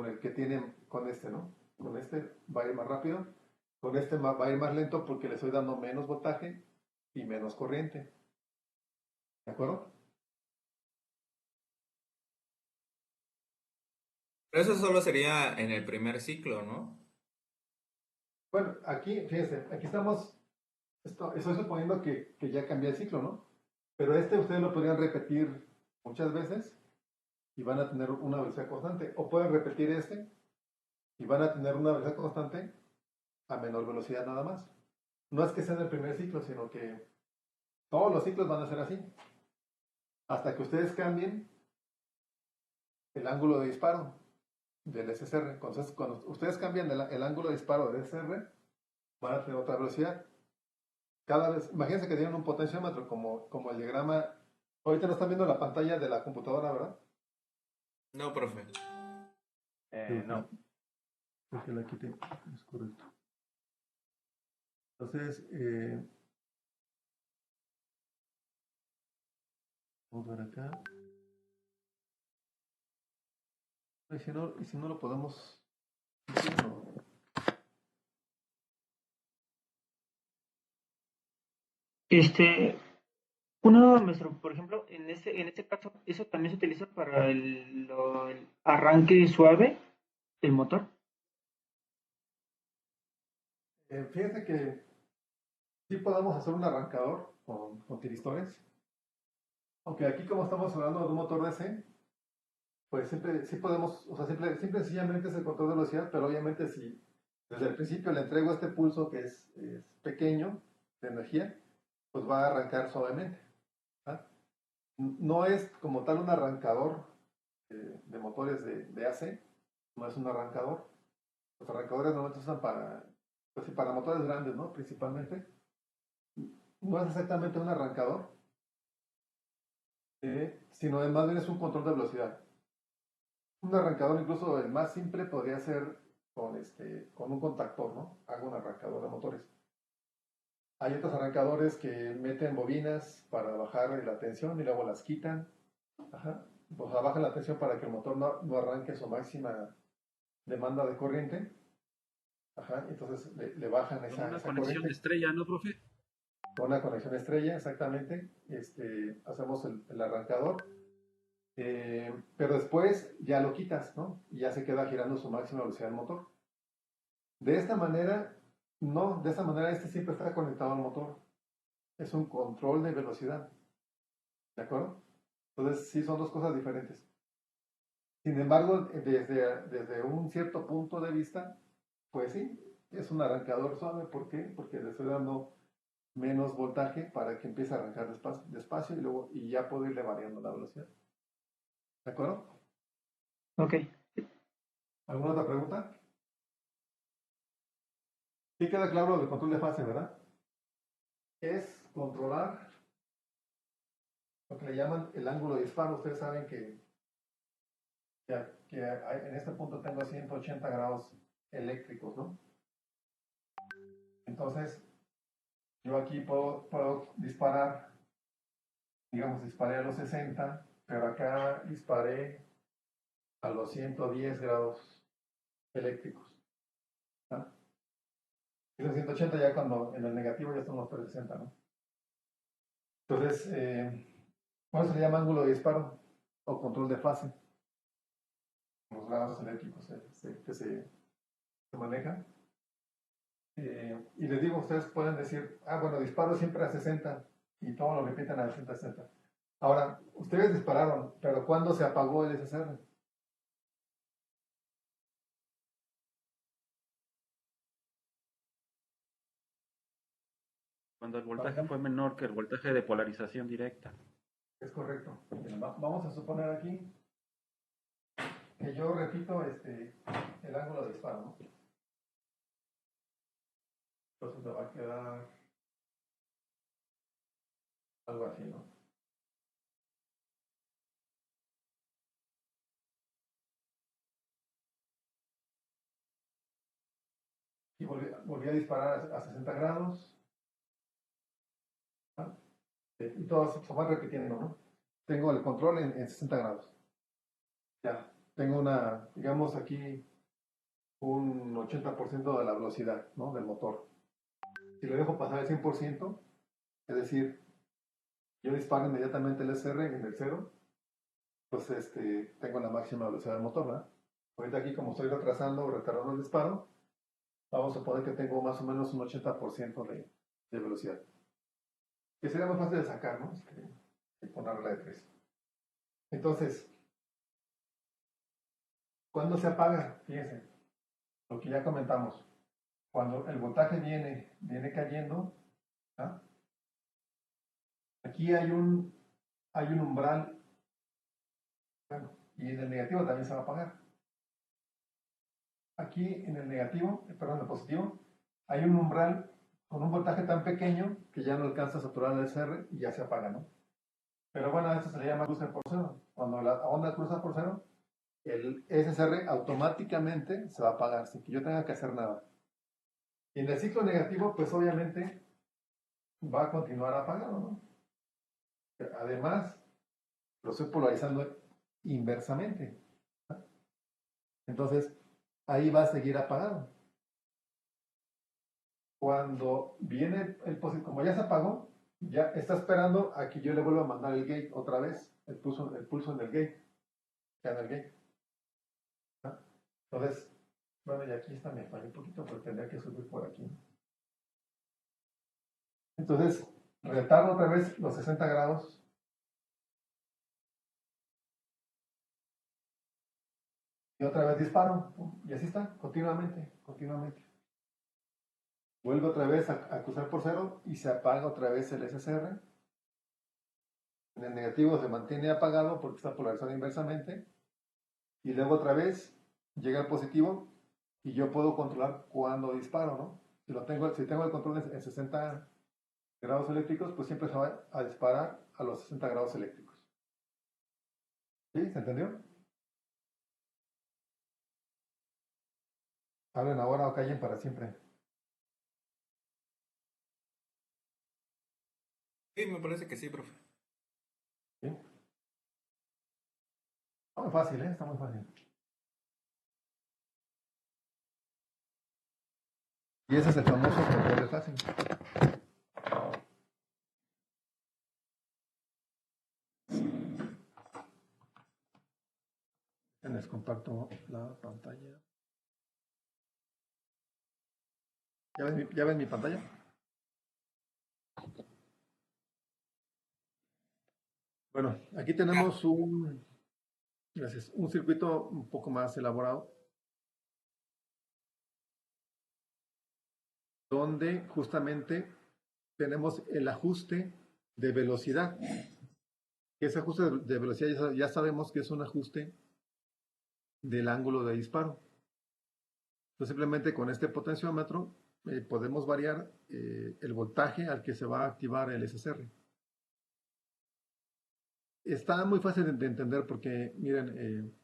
el que tiene, con este, ¿no? Con este va a ir más rápido. Con este va a ir más lento porque le estoy dando menos voltaje y menos corriente. ¿De acuerdo? Pero eso solo sería en el primer ciclo, ¿no? Bueno, aquí, fíjense, aquí estamos, estoy suponiendo que ya cambié el ciclo, ¿no? Pero ustedes lo podrían repetir muchas veces y van a tener una velocidad constante. O pueden repetir y van a tener una velocidad constante a menor velocidad nada más. No es que sea en el primer ciclo, sino que todos los ciclos van a ser así. Hasta que ustedes cambien el ángulo de disparo del SSR. Entonces, cuando ustedes cambian el ángulo de disparo del SSR, van a tener otra velocidad. Cada vez, imagínense que tienen un potenciómetro como el diagrama. Ahorita no están viendo la pantalla de la computadora, ¿verdad? No, profe. No. Porque la quité, es correcto. Entonces, vamos a ver acá. Y si no lo podemos... Por ejemplo, en este caso, ¿eso también se utiliza para el arranque suave del motor? Fíjate que sí podemos hacer un arrancador con tiristores. Aunque aquí como estamos hablando de un motor DC, pues siempre sí podemos, o sea, simple sencillamente es el control de velocidad, pero obviamente si desde el principio le entrego este pulso que es pequeño de energía, pues va a arrancar suavemente. ¿Ah? No es como tal un arrancador de motores de AC, no es un arrancador. Los arrancadores normalmente se usan pues, para motores grandes, ¿no? Principalmente. No es exactamente un arrancador, sino más bien es un control de velocidad. Un arrancador, incluso el más simple, podría ser con un contactor, ¿no? Hago un arrancador de motores. Hay otros arrancadores que meten bobinas para bajar la tensión y luego las quitan. Ajá. O sea, bajan la tensión para que el motor no arranque su máxima demanda de corriente. Ajá. Entonces le bajan Como esa una conexión corriente. estrella, ¿no, profe? con una conexión estrella, exactamente, hacemos el arrancador, pero después ya lo quitas, ¿no? Y ya se queda girando su máxima velocidad del motor. De esta manera, no, de esta manera siempre está conectado al motor. Es un control de velocidad, ¿de acuerdo? Entonces, sí son dos cosas diferentes. Sin embargo, desde un cierto punto de vista, pues sí, es un arrancador suave. ¿Por qué? Porque le estoy dando menos voltaje para que empiece a arrancar despacio y ya puedo irle variando la velocidad. ¿De acuerdo? Ok. ¿Alguna otra pregunta? Sí queda claro el control de fase, ¿verdad? Es controlar lo que le llaman el ángulo de disparo. Ustedes saben que en este punto tengo 180 grados eléctricos, ¿no? Entonces, yo aquí puedo disparar, digamos, disparé a los 60, pero acá disparé a los 110 grados eléctricos. ¿Ah? Y los 180 ya cuando en el negativo ya son los 360, ¿no? Entonces, ¿cuál se le llama ángulo de disparo o control de fase? Los grados eléctricos que se manejan. Y les digo, ustedes pueden decir, bueno, disparo siempre a 60 y todo lo repiten a 60. Ahora, ustedes dispararon, pero ¿cuándo se apagó el SSR? Cuando el voltaje fue menor que el voltaje de polarización directa. Es correcto. Vamos a suponer aquí que yo repito el ángulo de disparo, ¿no? Entonces me va a quedar algo así, ¿no? Y volví a disparar a 60 grados. ¿Ah? Y todos se van repitiendo, ¿no? Tengo el control en 60 grados. Ya, tengo digamos aquí, un 80% de la velocidad, ¿no? Del motor. Si lo dejo pasar al 100%, es decir, yo disparo inmediatamente el SR en el 0, pues tengo la máxima velocidad del motor, ¿verdad? Ahorita aquí, como estoy retrasando o retardando el disparo, vamos a suponer que tengo más o menos un 80% de velocidad. Que sería más fácil de sacar, ¿no? Que poner la de 3. Entonces, ¿cuándo se apaga? Fíjense, lo que ya comentamos. Cuando el voltaje viene cayendo, ¿ah? Aquí hay un umbral, bueno, y en el negativo también se va a apagar. Aquí en el negativo, perdón, en el positivo, hay un umbral con un voltaje tan pequeño que ya no alcanza a saturar el SR y ya se apaga, ¿no? Pero bueno, a esto se le llama cruce por cero. Cuando la onda cruza por cero, el SSR automáticamente se va a apagar sin que yo tenga que hacer nada. Y en el ciclo negativo, pues obviamente va a continuar apagado, ¿no? Además, lo estoy polarizando inversamente. Entonces, ahí va a seguir apagado. Cuando viene el positivo, como ya se apagó, ya está esperando a que yo le vuelva a mandar el gate otra vez, el pulso en el gate, ya en el gate. ¿Ah? Entonces, bueno, y aquí está, me falló un poquito, pero tendría que subir por aquí. Entonces, retardo otra vez los 60 grados. Y otra vez disparo. Y así está, continuamente. Vuelve otra vez a cruzar por cero y se apaga otra vez el SSR. En el negativo se mantiene apagado porque está polarizado inversamente. Y luego otra vez llega el positivo y yo puedo controlar cuándo disparo, ¿no? Si tengo el control en 60 grados eléctricos, pues siempre se va a disparar a los 60 grados eléctricos. ¿Sí? ¿Se entendió? Hablen ahora o callen para siempre. Sí, me parece que sí, profe. ¿Sí? Está muy fácil, ¿eh? Está muy fácil. Y ese es el famoso control de fase. Les comparto la pantalla. ¿Ya ven mi pantalla? Bueno, aquí tenemos un circuito un poco más elaborado, donde justamente tenemos el ajuste de velocidad. Ese ajuste de velocidad ya sabemos que es un ajuste del ángulo de disparo. Entonces simplemente con este potenciómetro podemos variar el voltaje al que se va a activar el SSR. Está muy fácil de entender porque, miren,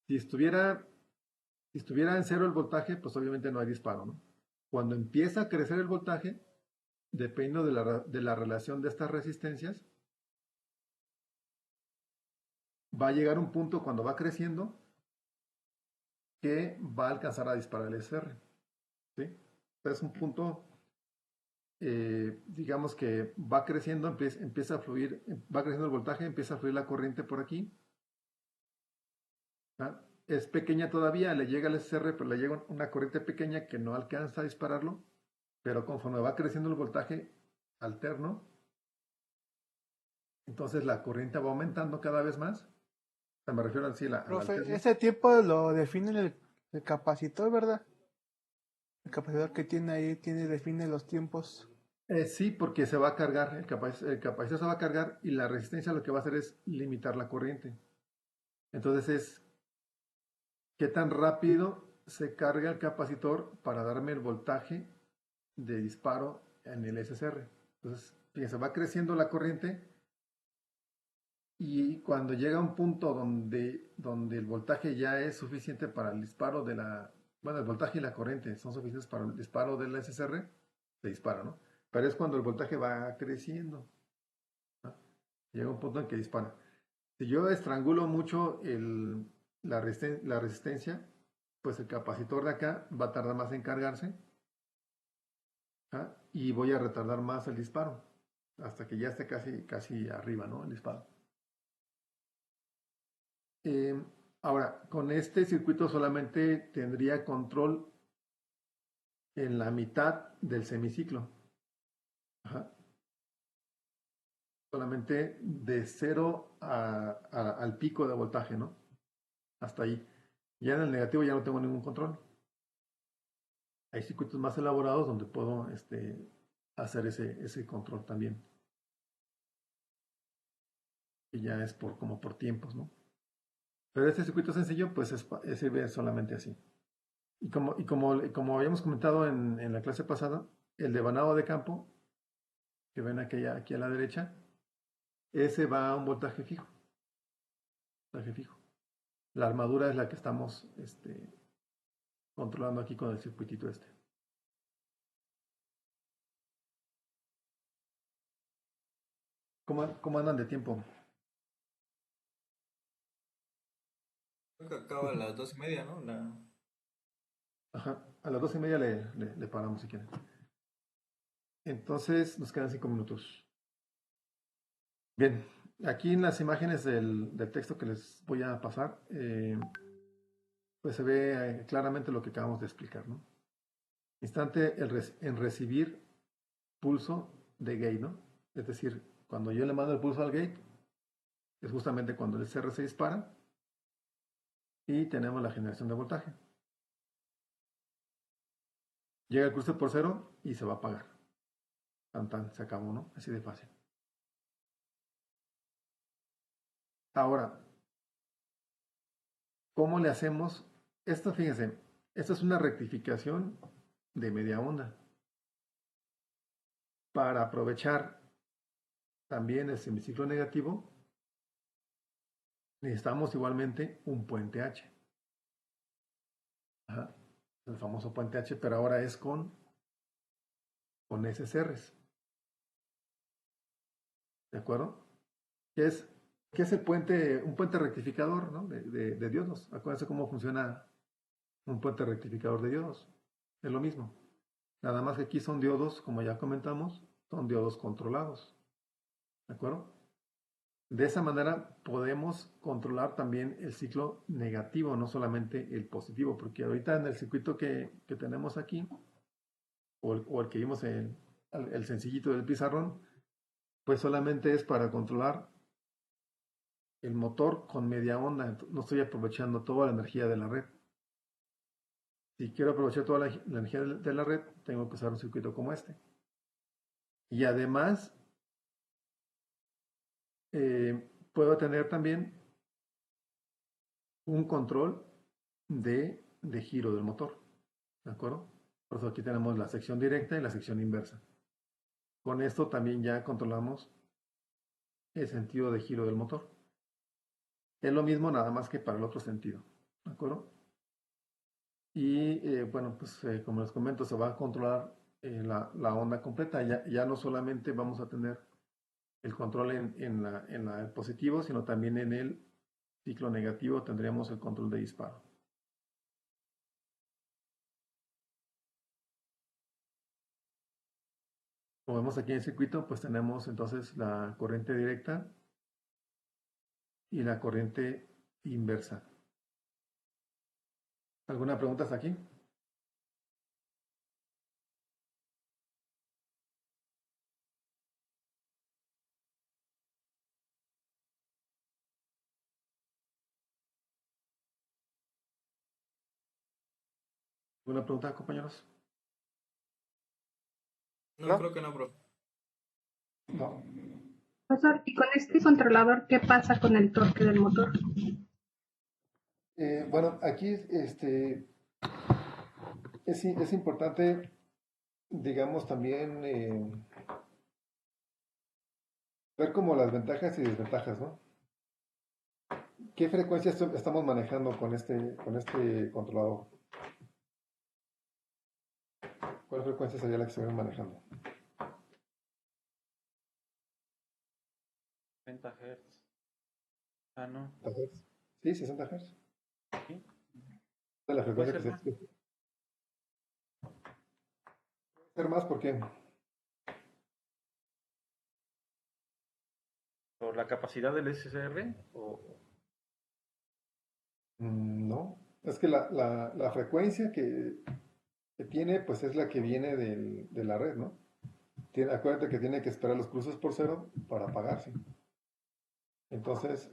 si estuviera en cero el voltaje, pues obviamente no hay disparo, ¿no? Cuando empieza a crecer el voltaje, dependiendo de la relación de estas resistencias, va a llegar un punto cuando va creciendo que va a alcanzar a disparar el SR. ¿Sí? Es un punto, digamos que va creciendo, empieza a fluir, va creciendo el voltaje, empieza a fluir la corriente por aquí. ¿Ah? Es pequeña todavía, le llega el SR, pero le llega una corriente pequeña que no alcanza a dispararlo, pero conforme va creciendo el voltaje alterno, entonces la corriente va aumentando cada vez más. O sea, me refiero así a la Profe, alterna. ese tiempo lo define el capacitor, ¿verdad? El capacitor que tiene ahí define los tiempos. Sí, porque se va a cargar, el capacitor se va a cargar y la resistencia lo que va a hacer es limitar la corriente. Entonces es qué tan rápido se carga el capacitor para darme el voltaje de disparo en el SSR. Entonces, fíjense, va creciendo la corriente y cuando llega a un punto donde el voltaje ya es suficiente para el disparo el voltaje y la corriente son suficientes para el disparo del SSR, se dispara, ¿no? Pero es cuando el voltaje va creciendo, ¿no? Llega un punto en que dispara. Si yo estrangulo mucho la resistencia, pues el capacitor de acá va a tardar más en cargarse, ¿ah? Y voy a retardar más el disparo, hasta que ya esté casi arriba, ¿no? El disparo. Ahora, con este circuito solamente tendría control en la mitad del semiciclo. Ajá. Solamente de 0 al pico de voltaje, ¿no? Hasta ahí. Ya en el negativo ya no tengo ningún control. Hay circuitos más elaborados donde puedo hacer ese control también. Y ya es como por tiempos, ¿no? Pero este circuito sencillo, pues sirve solamente así. Y como habíamos comentado en la clase pasada, el devanado de campo, que ven aquí a la derecha, ese va a un voltaje fijo. Voltaje fijo. La armadura es la que estamos controlando aquí con el circuitito este. ¿Cómo andan de tiempo? Creo que acaba a las 2:30, ¿no? Ajá, a las 2:30 le paramos si quieren. Entonces nos quedan 5 minutos. Bien, aquí en las imágenes del texto que les voy a pasar, pues se ve claramente lo que acabamos de explicar, ¿no? Instante en recibir pulso de gate, ¿no? Es decir, cuando yo le mando el pulso al gate, es justamente cuando el CR se dispara y tenemos la generación de voltaje. Llega el cruce por cero y se va a apagar. Tan, se acabó, ¿no? Así de fácil. Ahora, ¿cómo le hacemos? Esto, fíjense, esto es una rectificación de media onda. Para aprovechar también el semiciclo negativo, necesitamos igualmente un puente H. Ajá, el famoso puente H, pero ahora es con SSRs. ¿De acuerdo? ¿Qué es un puente rectificador, ¿no? de diodos? Acuérdense cómo funciona un puente rectificador de diodos. Es lo mismo. Nada más que aquí son diodos, como ya comentamos, son diodos controlados. ¿De acuerdo? De esa manera podemos controlar también el ciclo negativo, no solamente el positivo, porque ahorita en el circuito que tenemos aquí, o el que vimos en el sencillito del pizarrón, pues solamente es para controlar el motor con media onda. No estoy aprovechando toda la energía de la red. Si quiero aprovechar toda la energía de la red, tengo que usar un circuito como este. Y además, puedo tener también un control de giro del motor. ¿De acuerdo? Por eso aquí tenemos la sección directa y la sección inversa. Con esto también ya controlamos el sentido de giro del motor. Es lo mismo nada más que para el otro sentido. ¿De acuerdo? Y bueno, pues como les comento, se va a controlar la onda completa. Ya no solamente vamos a tener el control en el positivo, sino también en el ciclo negativo tendríamos el control de disparo. Como vemos aquí en el circuito, pues tenemos entonces la corriente directa y la corriente inversa. ¿Alguna pregunta hasta aquí? ¿Alguna pregunta, compañeros? No, creo que no, profe. No. Profesor, ¿y con este controlador qué pasa con el torque del motor? Bueno, aquí es importante, digamos, también ver como las ventajas y desventajas, ¿no? ¿Qué frecuencia estamos manejando con este controlador? ¿Cuál frecuencia sería la que estuvieran manejando? 60 Hz. Ah, no. 60 Hz. Sí, 60 Hz. ¿Sí? Es la ¿Puede frecuencia que ser más? se puede ser más porque ¿Por la capacidad del SSR? no. Es que la frecuencia que tiene, pues es la que viene de la red, ¿no? Acuérdate que tiene que esperar los cruces por cero para apagarse. Entonces,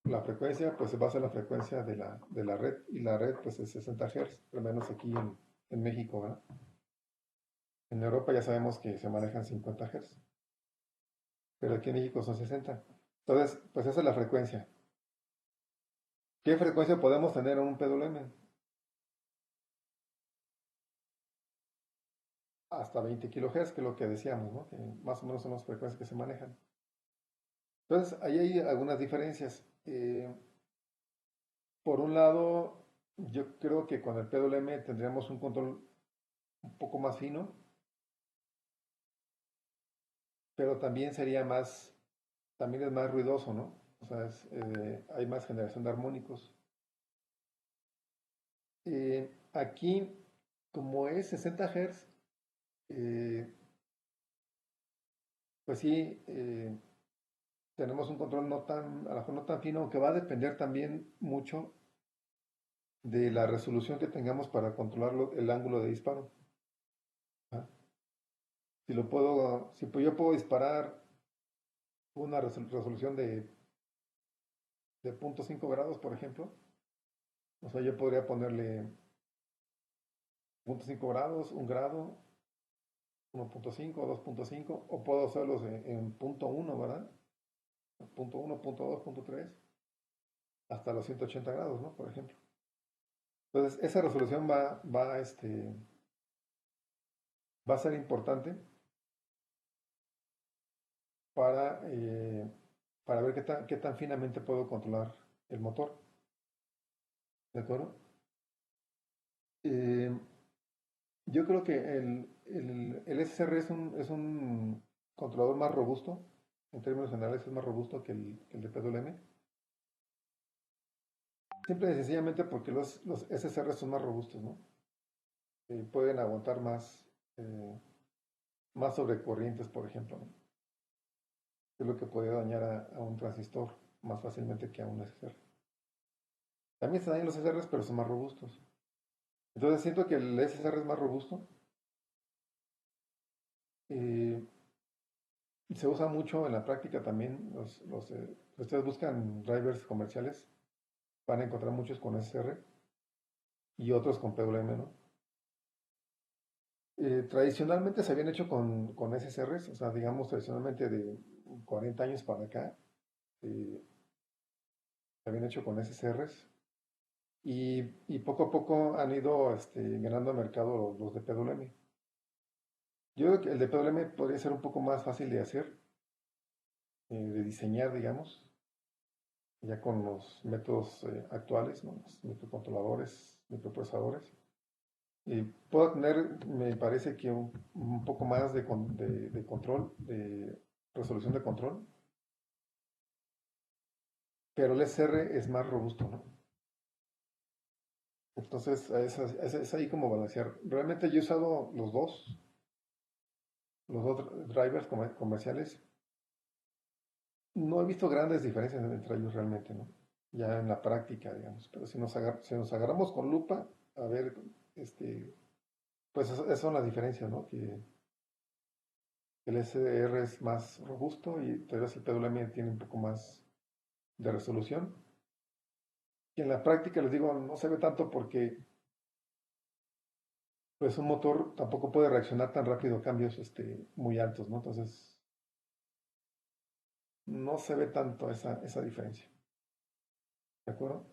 la frecuencia, pues se basa en la frecuencia de la red, y la red, pues es 60 Hz, al menos aquí en México, ¿verdad? En Europa ya sabemos que se manejan 50 Hz, pero aquí en México son 60. Entonces, pues esa es la frecuencia. ¿Qué frecuencia podemos tener en un PWM? Hasta 20 kHz, que es lo que decíamos, ¿no? Que más o menos son las frecuencias que se manejan. Entonces, ahí hay algunas diferencias. Por un lado, yo creo que con el PWM tendríamos un control un poco más fino, pero también también es más ruidoso, ¿no? O sea, hay más generación de armónicos. Aquí, como es 60 Hz, pues sí, tenemos un control a lo mejor no tan fino, que va a depender también mucho de la resolución que tengamos para controlar el ángulo de disparo. ¿Ah? Si yo puedo disparar una resolución de 0.5 grados, por ejemplo, o sea, yo podría ponerle 0.5 grados, 1 grado, 1.5, 2.5, o puedo hacerlos en 0.1, ¿verdad? 0.1, 0.2, 0.3, hasta los 180 grados, ¿no? Por ejemplo. Entonces, esa resolución va a ser importante para ver qué tan finamente puedo controlar el motor. ¿De acuerdo? Yo creo que el SSR es un controlador más robusto, en términos generales es más robusto que el de PWM. Simple y sencillamente porque los SSR son más robustos, ¿no? Pueden aguantar más sobrecorrientes, por ejemplo, ¿no? que es lo que puede dañar a un transistor más fácilmente que a un SSR. También se dañan los SSRs, pero son más robustos. Entonces siento que el SSR es más robusto. Se usa mucho en la práctica también. Si ustedes buscan drivers comerciales, van a encontrar muchos con SSR y otros con PWM, ¿no? Tradicionalmente se habían hecho con SSRs, o sea, digamos tradicionalmente de 40 años para acá, se habían hecho con SSRs y poco a poco han ido ganando mercado los de PWM. Yo creo que el de PWM podría ser un poco más fácil de hacer, de diseñar, digamos, ya con los métodos actuales, ¿no? Los microcontroladores, microprocesadores. Y puedo tener, me parece que un poco más de control, de resolución de control, pero el SR es más robusto, ¿no? Entonces, es ahí como balancear. Realmente yo he usado los dos drivers comerciales. No he visto grandes diferencias entre ellos realmente, ¿no? Ya en la práctica, digamos. Pero si nos agarramos con lupa, a ver, pues esas son las diferencias, ¿no? Que el SR es más robusto y tal vez el PWM tiene un poco más de resolución. Y en la práctica, les digo, no se ve tanto porque pues un motor tampoco puede reaccionar tan rápido a cambios muy altos, ¿no? Entonces, no se ve tanto esa diferencia. ¿De acuerdo?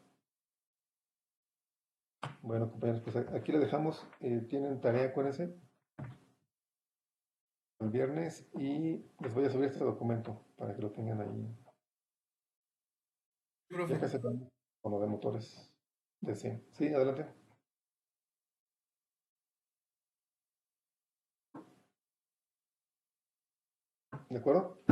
Bueno, compañeros, pues aquí le dejamos. Tienen tarea, acuérdense, el viernes y les voy a subir este documento para que lo tengan ahí. Ya casi con lo de motores de 100. Sí, adelante. ¿De acuerdo?